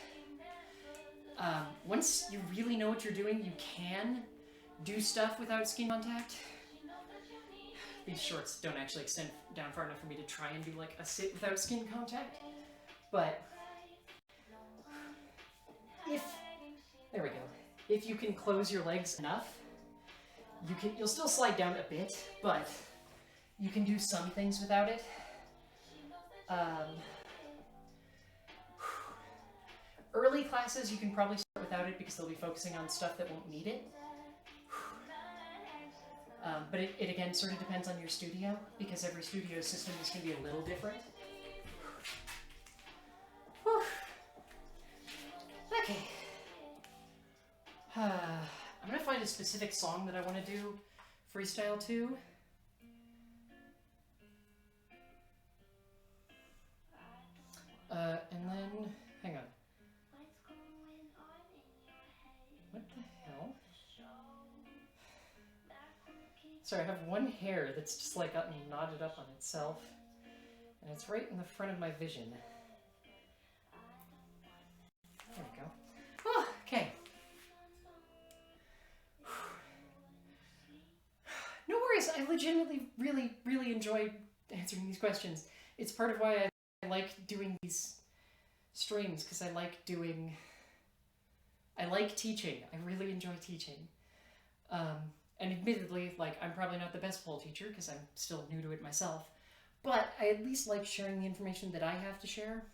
once you really know what you're doing, you can do stuff without skin contact. These shorts don't actually extend down far enough for me to try and do like a sit without skin contact. But there we go. If you can close your legs enough, you'll still slide down a bit, but you can do some things without it. Early classes, you can probably start without it because they'll be focusing on stuff that won't need it. But it again sort of depends on your studio, because every studio system is going to be a little different. Whew. Okay. I'm going to find a specific song that I want to do freestyle to. And then, hang on. What the hell? Sorry, I have one hair that's just like gotten knotted up on itself, and it's right in the front of my vision. There we go. Oh, okay. No worries, I legitimately really enjoy answering these questions. It's part of why I like doing these streams, because I like teaching. I really enjoy teaching. And admittedly, like, I'm probably not the best pole teacher because I'm still new to it myself, but I at least like sharing the information that I have to share.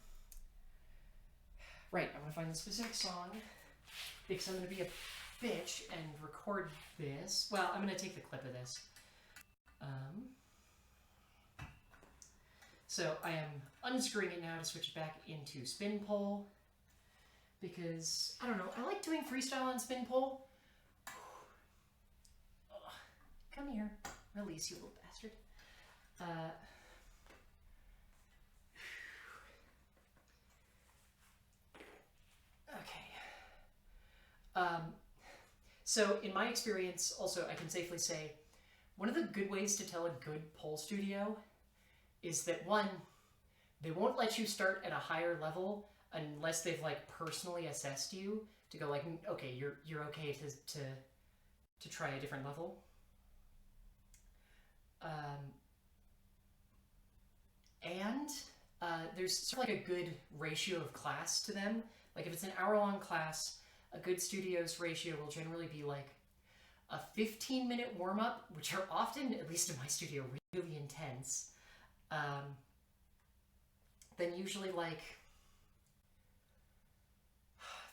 Right, I'm gonna find the specific song because I'm gonna be a bitch and record this. Well, I'm gonna take the clip of this. So I am unscrewing it now to switch it back into spin pole because, I don't know, I like doing freestyle on spin pole. Come here. Release, you little bastard. Okay. So in my experience, also, I can safely say, one of the good ways to tell a good pole studio is that, one, they won't let you start at a higher level unless they've like personally assessed you to go like, okay, you're okay to try a different level. And there's sort of like a good ratio of class to them. Like if it's an hour-long class, a good studio's ratio will generally be like a 15-minute warm-up, which are often, at least in my studio, really intense. Then usually like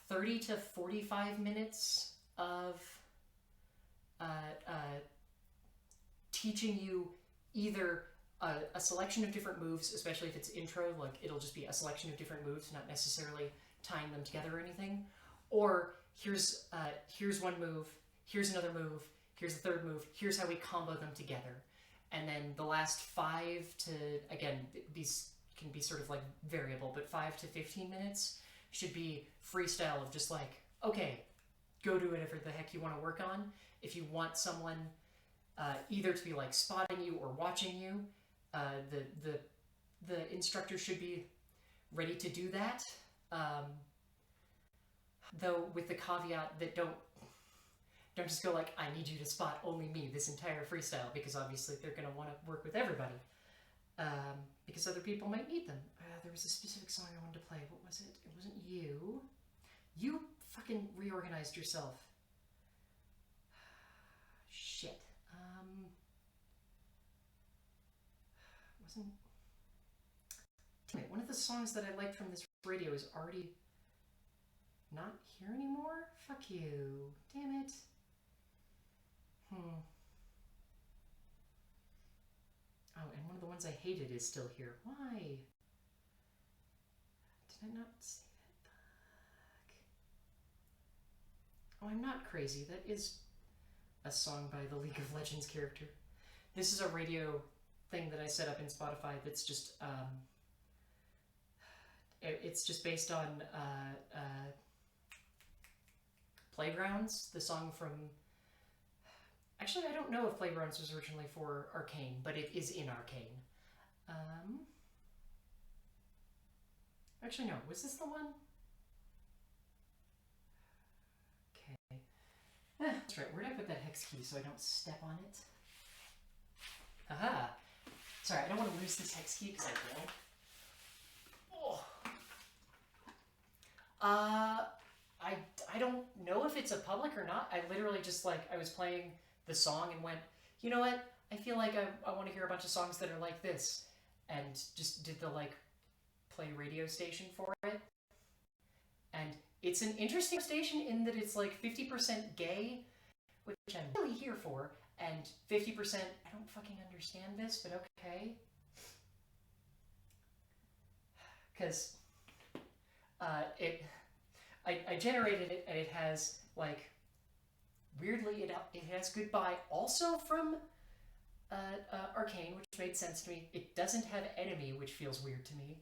30 to 45 minutes of teaching you either a selection of different moves, especially if it's intro, like it'll just be a selection of different moves, not necessarily tying them together or anything. Or here's one move, here's another move, here's the third move, here's how we combo them together. And then the last 5 to, again, these can be sort of like variable, but 5 to 15 minutes should be freestyle of just like, okay, go do whatever the heck you want to work on. If you want someone either to be like spotting you or watching you, the instructor should be ready to do that. Though with the caveat that don't just go like, I need you to spot only me this entire freestyle, because obviously they're going to want to work with everybody. because other people might need them. There was a specific song I wanted to play. What was it? It wasn't you. You fucking reorganized yourself. Shit. Wasn't. Damn it, one of the songs that I liked from this radio is already not here anymore? Fuck you. Damn it. Oh, and one of the ones I hated is still here. Why? Did I not see that? Fuck. Oh, I'm not crazy. That is a song by the League of Legends character. This is a radio thing that I set up in Spotify that's just, it's just based on Playgrounds, the song from... Actually, I don't know if Playgrounds was originally for Arcane, but it is in Arcane. Actually, no. Was this the one? Okay. That's right. Where did I put that hex key so I don't step on it? Aha! Sorry, I don't want to lose this hex key because I will. Oh. I don't know if it's a public or not. I literally just, like, I was playing the song and went, you know what? I feel like I want to hear a bunch of songs that are like this. And just did the, like, play radio station for it. And it's an interesting station in that it's, like, 50% gay, which I'm really here for, and 50%, I don't fucking understand this, but okay. Because I generated it, and it has, like, weirdly, it has Goodbye also from Arcane, which made sense to me. It doesn't have Enemy, which feels weird to me.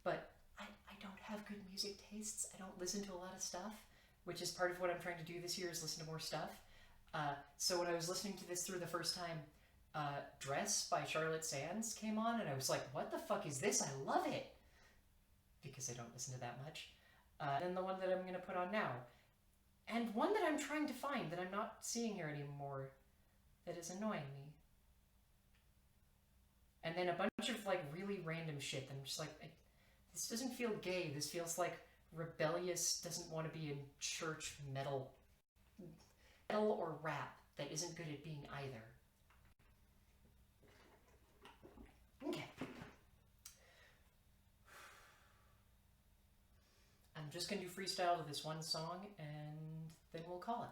But I don't have good music tastes. I don't listen to a lot of stuff, which is part of what I'm trying to do this year, is listen to more stuff. So when I was listening to this through the first time, Dress by Charlotte Sands came on, and I was like, what the fuck is this? I love it! Because I don't listen to that much. Then the one that I'm going to put on now. And one that I'm trying to find that I'm not seeing here anymore that is annoying me. And then a bunch of, like, really random shit that I'm just like, this doesn't feel gay. This feels like rebellious, doesn't want to be in church metal or rap that isn't good at being either. Okay. I'm just going to do freestyle to this one song, and then we'll call it.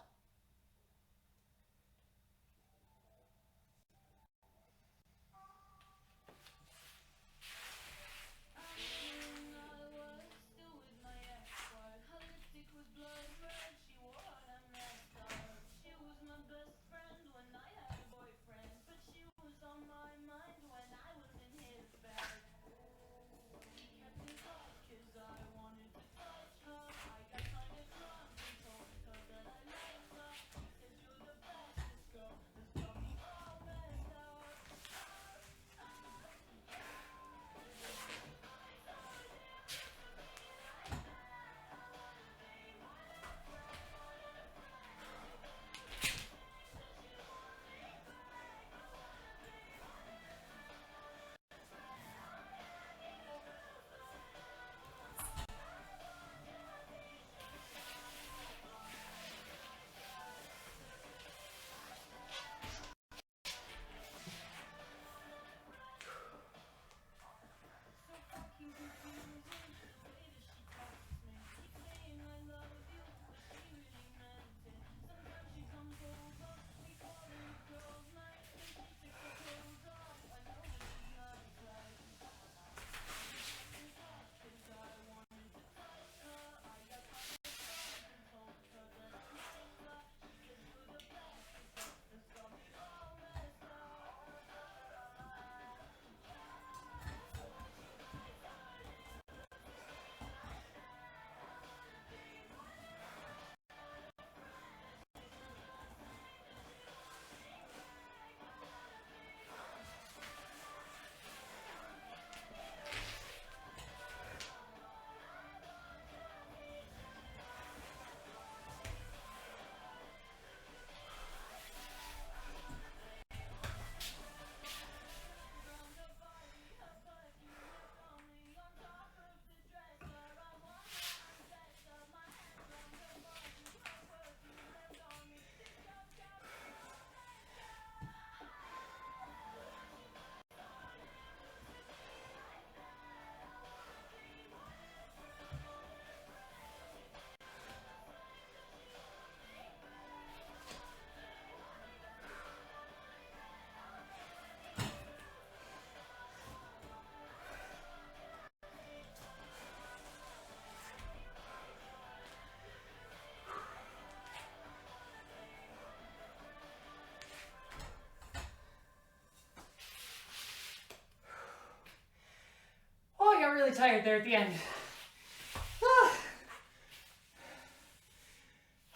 really tired there at the end.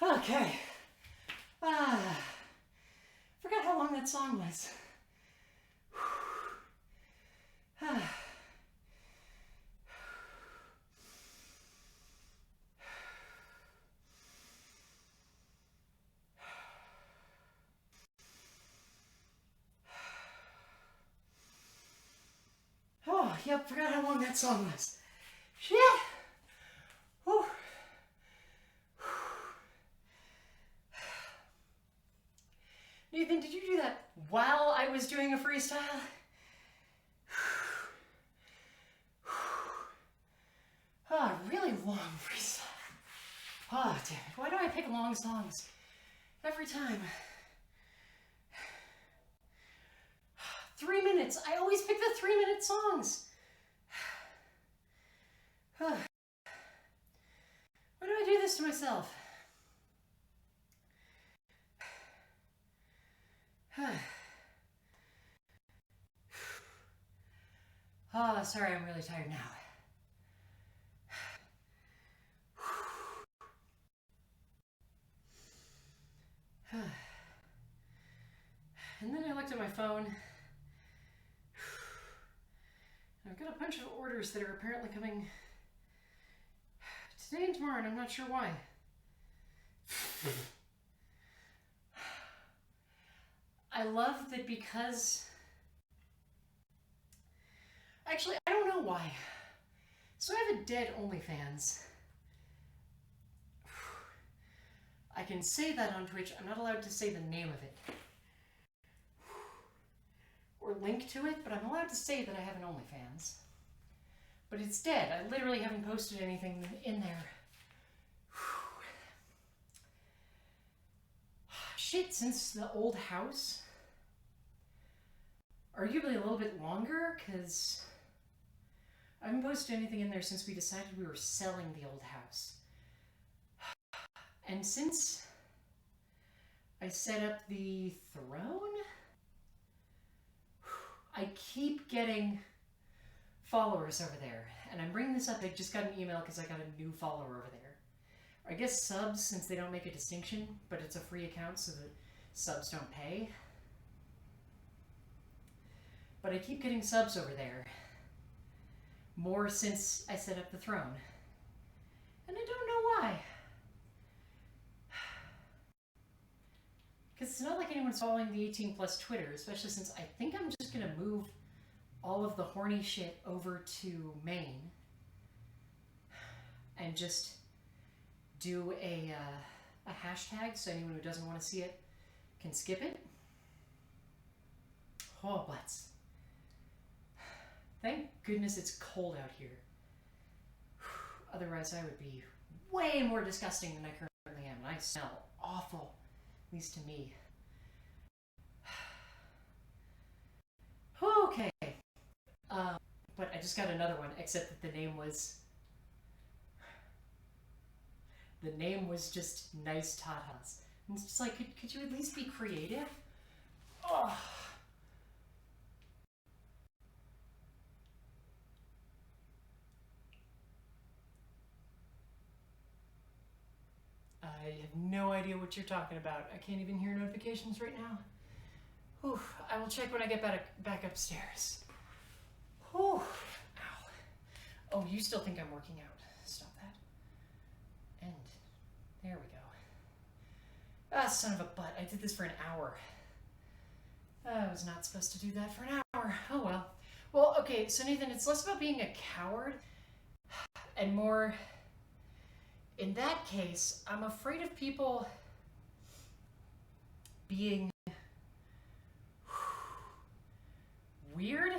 Okay. Forgot how long that song was. Oh, yep, forgot how long that song was. Shit! Whew. Nathan, did you do that while I was doing a freestyle? Oh, really long freestyle. Oh, damn it. Why do I pick long songs every time? 3 minutes. I always pick the 3-minute songs. Why do I do this to myself? Oh, sorry, I'm really tired now. And then I looked at my phone. I've got a bunch of orders that are apparently coming today and tomorrow, and I'm not sure why. I love that because... Actually, I don't know why. So I have a dead OnlyFans. I can say that on Twitch. I'm not allowed to say the name of it. Or link to it, but I'm allowed to say that I have an OnlyFans. But it's dead. I literally haven't posted anything in there. Shit, since the old house? Arguably a little bit longer, because I haven't posted anything in there since we decided we were selling the old house. And since I set up the throne, I keep getting followers over there. And I'm bringing this up, I just got an email because I got a new follower over there. I guess subs, since they don't make a distinction, but it's a free account so that subs don't pay. But I keep getting subs over there. More since I set up the throne. And I don't know why. Because it's not like anyone's following the 18 plus Twitter, especially since I think I'm just going to move all of the horny shit over to Maine. And just do a hashtag so anyone who doesn't want to see it can skip it. Oh, butts. Thank goodness it's cold out here. Otherwise I would be way more disgusting than I currently am. And I smell awful, at least to me. Okay. But I just got another one, except that the name was just Nice Tatas. And it's just like, could you at least be creative? Oh. I have no idea what you're talking about. I can't even hear notifications right now. Whew. I will check when I get back upstairs. Whew. Ow. Oh, you still think I'm working out. Stop that. And there we go. Ah, son of a butt. I did this for an hour. I was not supposed to do that for an hour. Oh well. Well, okay, so Nathan, it's less about being a coward and more... In that case, I'm afraid of people being weird,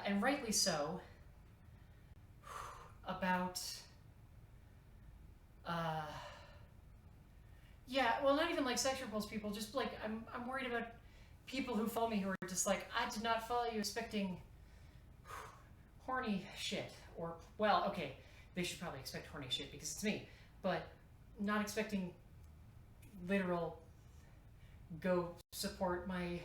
and rightly so, about, yeah, well, not even like sex repulse people, just like, I'm worried about people who follow me who are just like, I did not follow you expecting horny shit, or, well, okay, they should probably expect horny shit because it's me, but not expecting literal go support my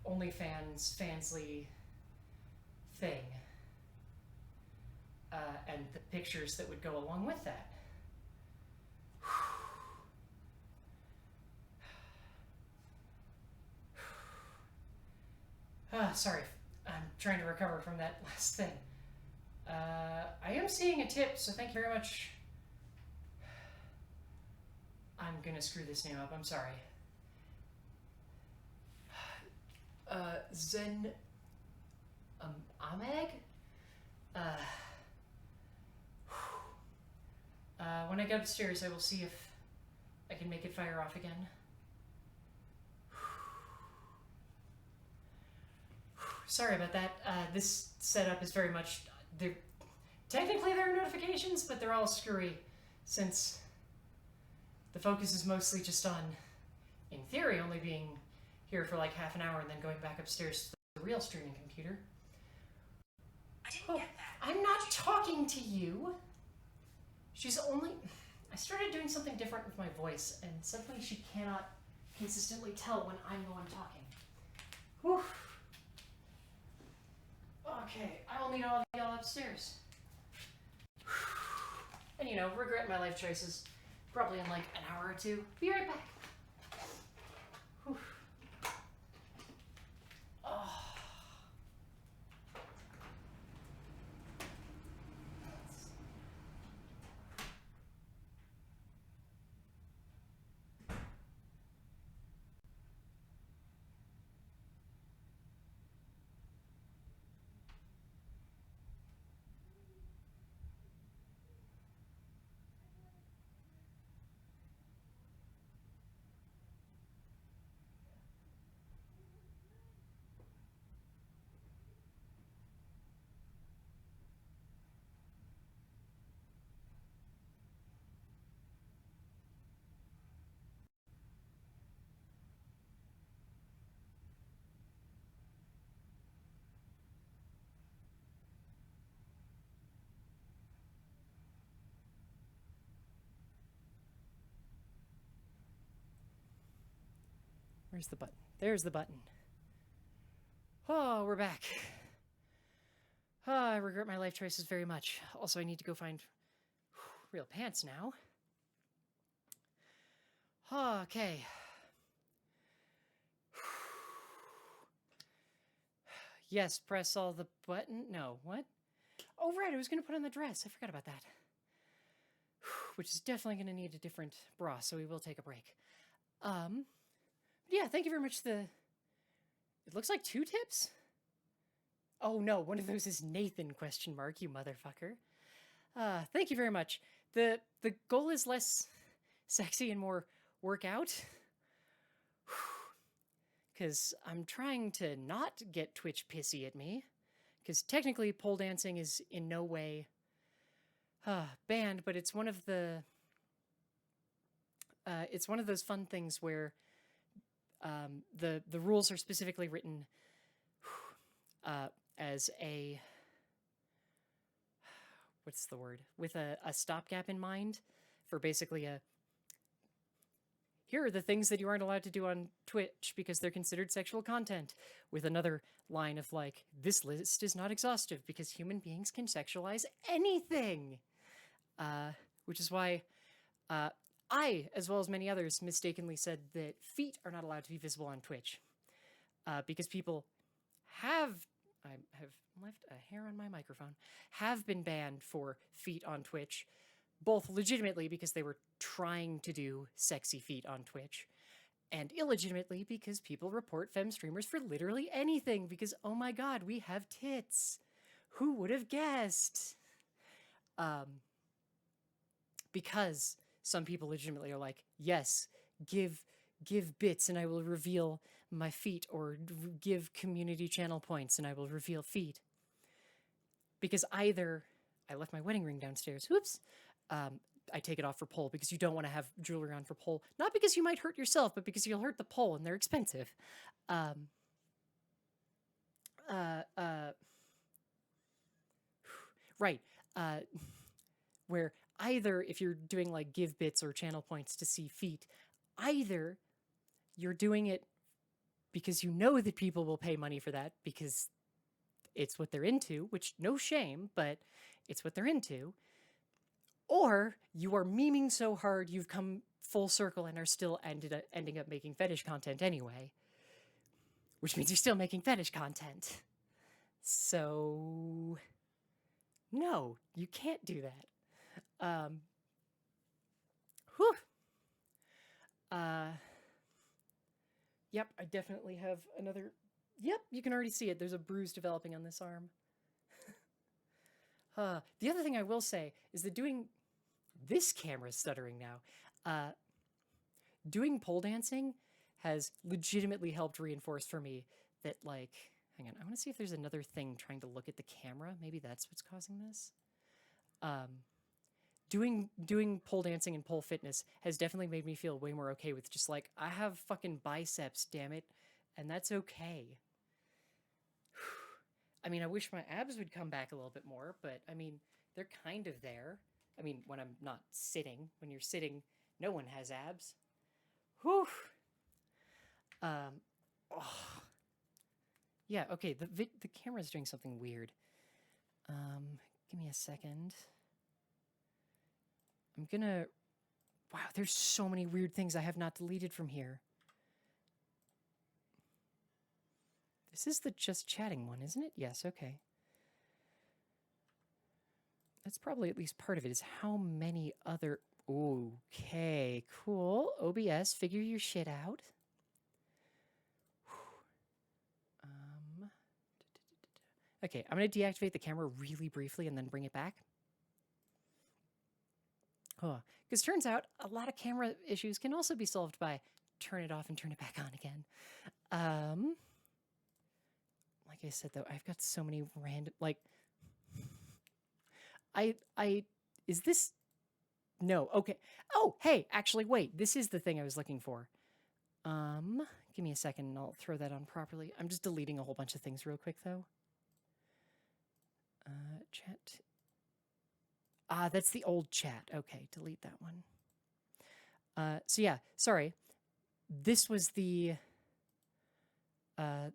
OnlyFans fansly thing, and the pictures that would go along with that. Sorry, I'm trying to recover from that last thing. I am seeing a tip, so thank you very much. I'm gonna screw this name up, I'm sorry. Zen Ameg? When I get upstairs, I will see if I can make it fire off again. Sorry about that. This setup is very much... Technically there are notifications, but they're all screwy, since the focus is mostly just on, in theory, only being here for like half an hour and then going back upstairs to the real streaming computer. I didn't get that. I'm not talking to you. She's only... I started doing something different with my voice, and suddenly she cannot consistently tell when I'm the one talking. Whew. Okay, I will meet all of y'all upstairs. And you know, regret my life choices probably in like an hour or two. Be right back. Whew. Oh. Where's the button? There's the button. Oh, we're back. Oh, I regret my life choices very much. Also, I need to go find real pants now. Okay. Yes, press all the button. No, what? Oh, right, I was going to put on the dress. I forgot about that. Which is definitely going to need a different bra, so we will take a break. Yeah, thank you very much. It looks like 2 tips? Oh no, one of those is Nathan, ? You motherfucker. Thank you very much. The goal is less sexy and more workout. Because I'm trying to not get Twitch pissy at me. Because technically pole dancing is in no way banned, but it's one of the... it's one of those fun things where the rules are specifically written as a... What's the word? With a stopgap in mind for basically a... Here are the things that you aren't allowed to do on Twitch because they're considered sexual content, with another line of like, this list is not exhaustive because human beings can sexualize anything. Which is why I, as well as many others, mistakenly said that feet are not allowed to be visible on Twitch. Because people have... I have left a hair on my microphone, have been banned for feet on Twitch, both legitimately because they were trying to do sexy feet on Twitch, and illegitimately because people report femme streamers for literally anything because, oh my god, we have tits. Who would have guessed? Because some people legitimately are like, yes, give bits and I will reveal my feet, or give community channel points and I will reveal feet. Because either I left my wedding ring downstairs, whoops, I take it off for pole because you don't want to have jewelry on for pole. Not because you might hurt yourself, but because you'll hurt the pole and they're expensive. Right. Where either if you're doing like give bits or channel points to see feet, either you're doing it because you know that people will pay money for that because it's what they're into, which no shame, but it's what they're into. Or you are memeing so hard you've come full circle and are still ending up making fetish content anyway, which means you're still making fetish content. So, no, you can't do that. Whew. Yep, I definitely have another. Yep, you can already see it. There's a bruise developing on this arm. The other thing I will say is that doing this camera's stuttering now. Doing pole dancing has legitimately helped reinforce for me that, like, hang on, I want to see if there's another thing trying to look at the camera. Maybe that's what's causing this. Doing pole dancing and pole fitness has definitely made me feel way more okay with just like, I have fucking biceps, damn it, and that's okay. I mean, I wish my abs would come back a little bit more, but I mean, they're kind of there. I mean, when I'm not sitting. When you're sitting, no one has abs. Whew. Oh. Yeah, okay, the camera's doing something weird. Give me a second. I'm gonna... Wow, there's so many weird things I have not deleted from here. This is the just chatting one, isn't it? Yes, okay. That's probably at least part of it, is how many other... Okay, cool. OBS, figure your shit out. Okay, I'm going to deactivate the camera really briefly and then bring it back. Because turns out a lot of camera issues can also be solved by turn it off and turn it back on again. Like I said, though, I've got so many random... Like, is this... No, okay. Oh, hey, actually, wait. This is the thing I was looking for. Give me a second and I'll throw that on properly. I'm just deleting a whole bunch of things real quick, though. Chat. That's the old chat. Okay, delete that one. So yeah, sorry. This was the...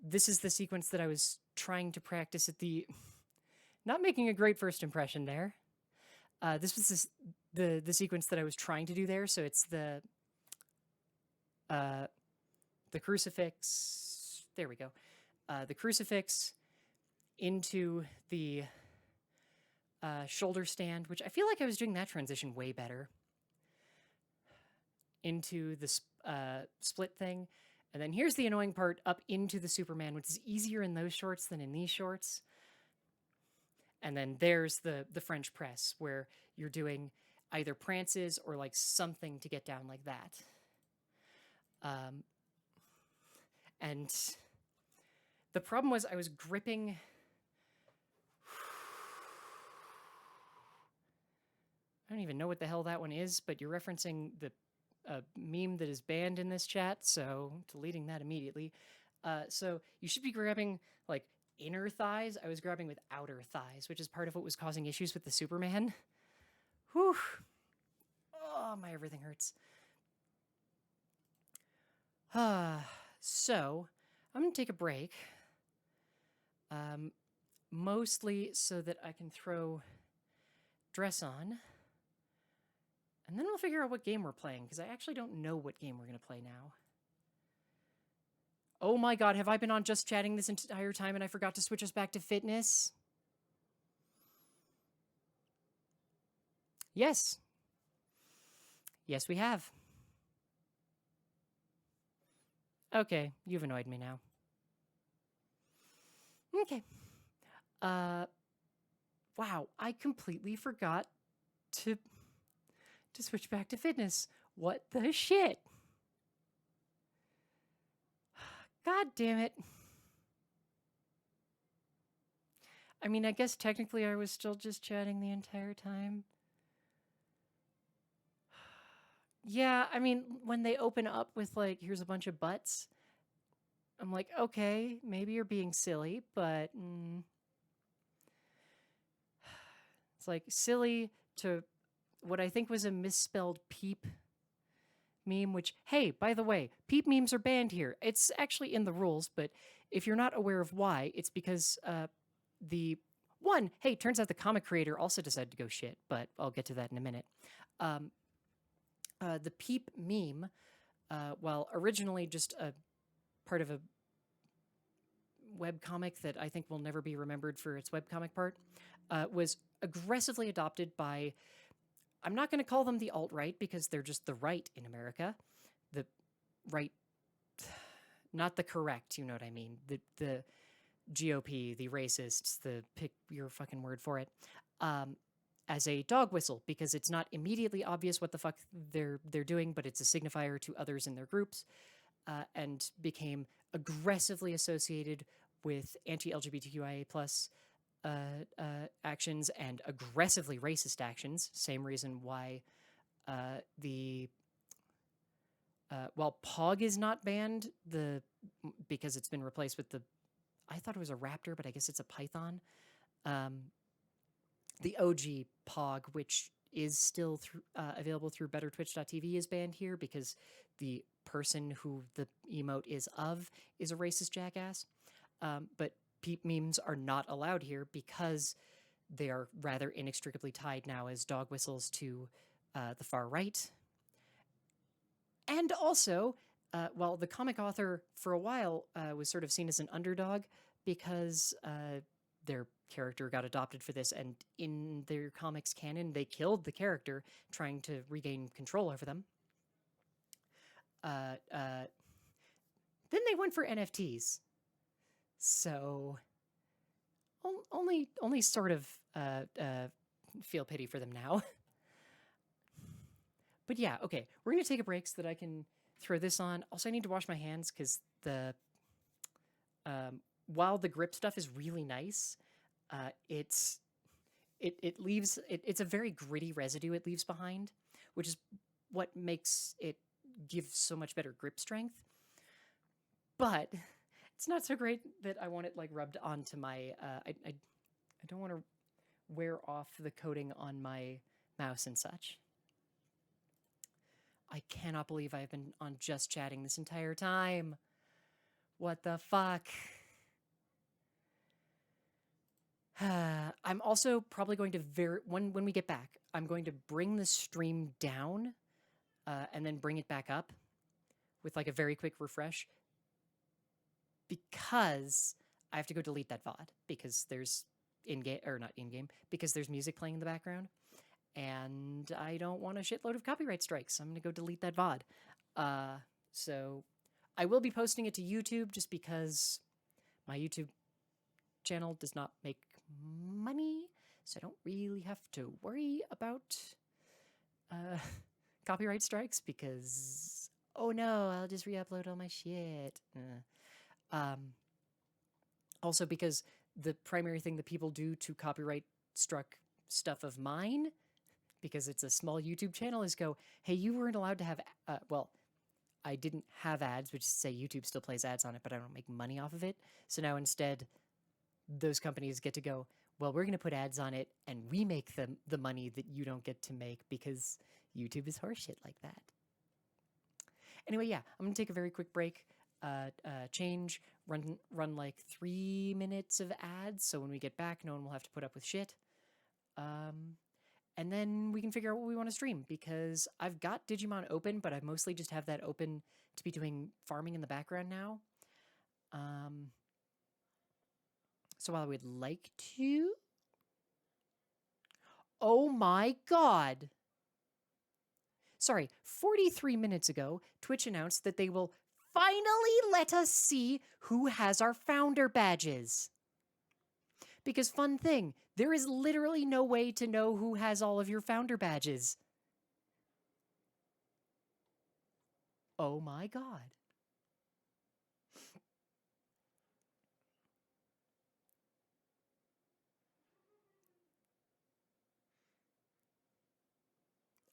this is the sequence that I was trying to practice at the... Not making a great first impression there. This was the sequence that I was trying to do there, so it's the crucifix... There we go. The crucifix into the shoulder stand, which I feel like I was doing that transition way better. Into the split thing. And then here's the annoying part, up into the Superman, which is easier in those shorts than in these shorts. And then there's the French press, where you're doing either prances or like something to get down like that. And the problem was I was gripping... I don't even know what the hell that one is, but you're referencing the meme that is banned in this chat, so deleting that immediately. So you should be grabbing, like, inner thighs. I was grabbing with outer thighs, which is part of what was causing issues with the Superman. Whew. Oh, my everything hurts. So, I'm going to take a break. Mostly so that I can throw dress on. And then we'll figure out what game we're playing, because I actually don't know what game we're going to play now. Oh my god, have I been on just chatting this entire time and I forgot to switch us back to fitness? Yes. Yes, we have. Okay, you've annoyed me now. Okay. Wow, I completely forgot to switch back to fitness. What the shit? God damn it. I mean, I guess technically I was still just chatting the entire time. Yeah, I mean, when they open up with, like, here's a bunch of butts, I'm like, okay, maybe you're being silly, but... It's like silly to what I think was a misspelled peep meme, which, hey, by the way, peep memes are banned here. It's actually in the rules, but if you're not aware of why, it's because the one, hey, turns out the comic creator also decided to go shit, but I'll get to that in a minute. The peep meme, while originally just a part of a webcomic that I think will never be remembered for its webcomic part, was aggressively adopted by, I'm not going to call them the alt-right because they're just the right in America. The right, not the correct, you know what I mean? The GOP, the racists, the pick your fucking word for it, as a dog whistle because it's not immediately obvious what the fuck they're doing, but it's a signifier to others in their groups, and became aggressively associated with anti-LGBTQIA plus actions and aggressively racist actions. Same reason why while Pog is not banned, because it's been replaced with I thought it was a raptor, but I guess it's a python. The OG Pog, which is still available through bettertwitch.tv, is banned here because the person who the emote is a racist jackass. But peep memes are not allowed here because they are rather inextricably tied now as dog whistles to the far right. And also, while the comic author for a while was sort of seen as an underdog because their character got adopted for this, and in their comics canon, they killed the character trying to regain control over them. Then they went for NFTs. So only sort of feel pity for them now. But yeah, okay, we're gonna take a break so that I can throw this on. Also, I need to wash my hands because while the grip stuff is really nice, it leaves it's a very gritty residue it leaves behind, which is what makes it give so much better grip strength. But it's not so great that I want it like rubbed onto my. I don't want to wear off the coating on my mouse and such. I cannot believe I've been on just chatting this entire time. What the fuck? I'm also probably going to when we get back, I'm going to bring the stream down and then bring it back up with like a very quick refresh because I have to go delete that VOD because there's because there's music playing in the background and I don't want a shitload of copyright strikes. I'm going to go delete that VOD. So I will be posting it to YouTube just because my YouTube channel does not make money, so I don't really have to worry about copyright strikes because, oh no, I'll just re-upload all my shit. Also because the primary thing that people do to copyright struck stuff of mine, because it's a small YouTube channel, is go, hey, you weren't allowed to have, I didn't have ads, which is to say YouTube still plays ads on it, but I don't make money off of it. So now instead, those companies get to go, well, we're going to put ads on it and we make the money that you don't get to make because YouTube is horseshit like that. Anyway, yeah, I'm going to take a very quick break, change, run like 3 minutes of ads. So when we get back, no one will have to put up with shit. And then we can figure out what we want to stream because I've got Digimon open, but I mostly just have that open to be doing farming in the background now. So while I would like to... Oh my god! Sorry, 43 minutes ago, Twitch announced that they will finally let us see who has our founder badges. Because fun thing, there is literally no way to know who has all of your founder badges. Oh my god.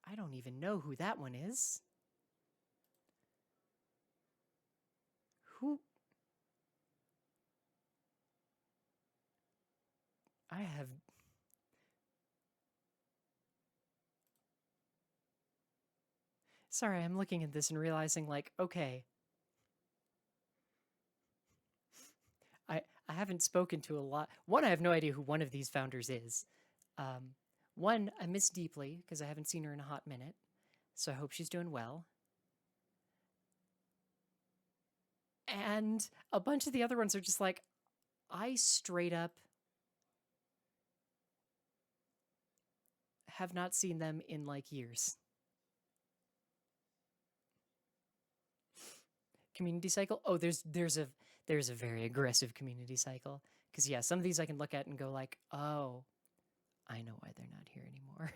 I don't even know who that one is. Who? I have... Sorry, I'm looking at this and realizing, like, okay, I haven't spoken to a lot. One, I have no idea who one of these founders is. One, I miss deeply because I haven't seen her in a hot minute, so I hope she's doing well. And a bunch of the other ones are just like, I straight up have not seen them in like years. Community cycle. Oh, there's a very aggressive community cycle. Because yeah, some of these I can look at and go like, oh, I know why they're not here anymore.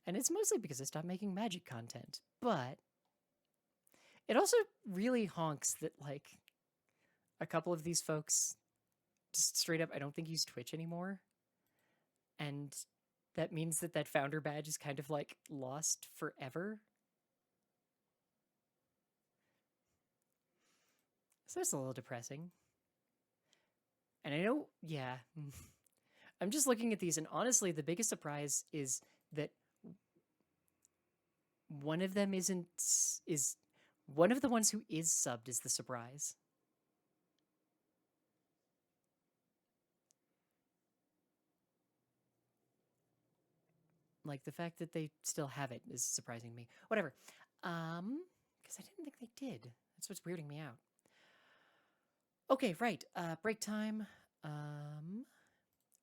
And it's mostly because I stopped making magic content. But it also really honks that like a couple of these folks just straight up I don't think use Twitch anymore. And that means that that founder badge is kind of like lost forever. So that's a little depressing. And I know, yeah. I'm just looking at these, and honestly, the biggest surprise is that one of them is one of the ones who is subbed is the surprise. Like the fact that they still have it is surprising to me. Whatever. Because I didn't think they did. That's what's weirding me out. Okay, right. Break time.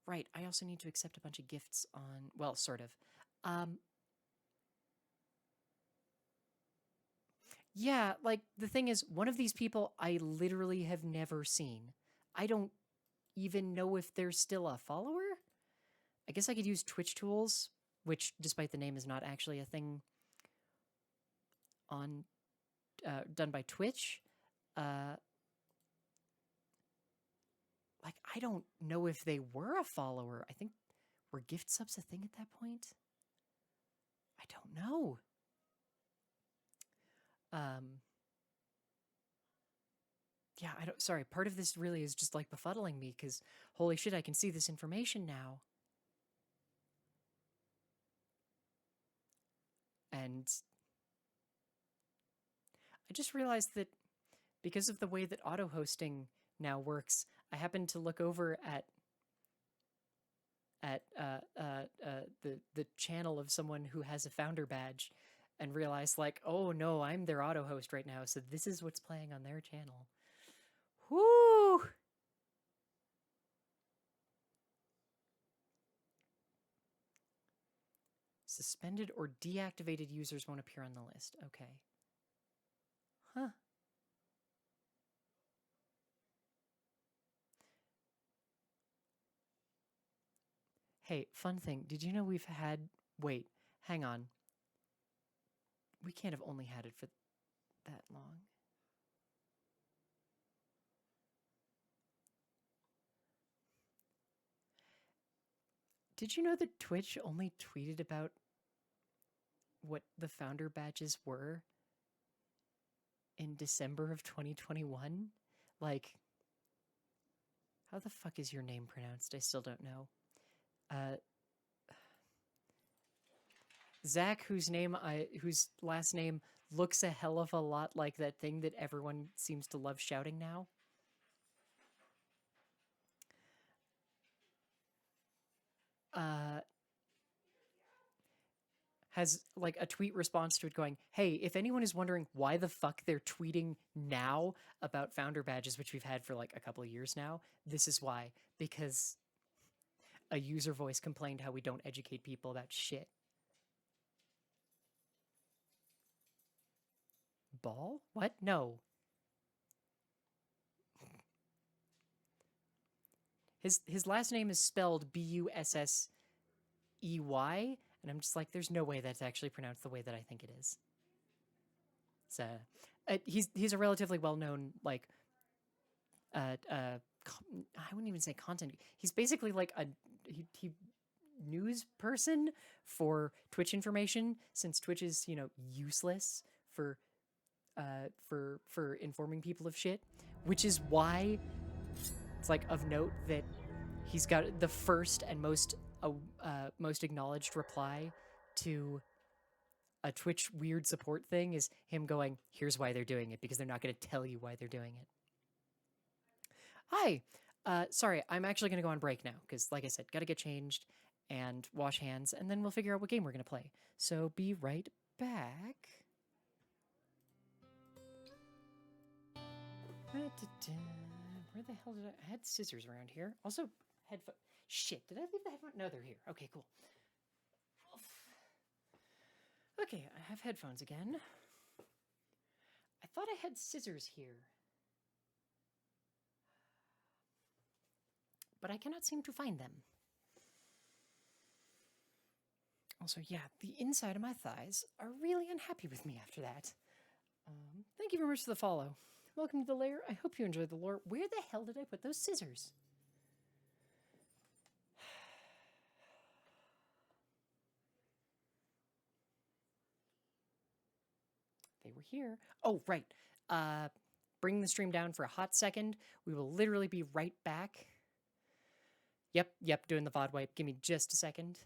Right. I also need to accept a bunch of gifts on. Well, sort of. Yeah, like the thing is, one of these people I literally have never seen. I don't even know if they're still a follower. I guess I could use Twitch tools, which, despite the name, is not actually a thing on done by Twitch. Like, I don't know if they were a follower. I think, were gift subs a thing at that point? I don't know. Yeah, I don't. Sorry, part of this really is just like befuddling me because holy shit, I can see this information now. And I just realized that because of the way that auto hosting now works, I happened to look over at the channel of someone who has a founder badge and realized like, oh no, I'm their auto host right now, so this is what's playing on their channel. Whoo! Suspended or deactivated users won't appear on the list. Okay. Huh. Hey, fun thing. Did you know we've had... Wait, hang on. We can't have only had it for that long. Did you know that Twitch only tweeted about what the founder badges were in December of 2021? Like, how the fuck is your name pronounced? I still don't know. Zach, whose last name looks a hell of a lot like that thing that everyone seems to love shouting now. Has like a tweet response to it going, hey, if anyone is wondering why the fuck they're tweeting now about founder badges, which we've had for like a couple of years now, this is why. Because a user voice complained how we don't educate people about shit. Ball? What? No. His last name is spelled Bussey, and I'm just like, there's no way that's actually pronounced the way that I think it is. So he's a relatively well-known like I wouldn't even say content. He's basically like he news person for Twitch information, since Twitch is, you know, useless for informing people of shit, which is why it's like of note that he's got the first and most acknowledged reply to a Twitch weird support thing is him going, here's why they're doing it, because they're not going to tell you why they're doing it. Hi. Sorry, I'm actually going to go on break now, because like I said, got to get changed and wash hands, and then we'll figure out what game we're going to play. So be right back. Where the hell did I had scissors around here? Also, headphone. Shit, did I leave the headphone? No, they're here. Okay, cool. Okay, I have headphones again. I thought I had scissors here, but I cannot seem to find them. Also, yeah, the inside of my thighs are really unhappy with me after that. Thank you very much for the follow. Welcome to the lair. I hope you enjoyed the lore. Where the hell did I put those scissors? They were here. Oh, right. Bring the stream down for a hot second. We will literally be right back. Yep, doing the VOD wipe. Give me just a second.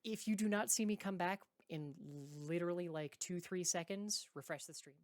If you do not see me come back in literally like 2-3 seconds, refresh the stream.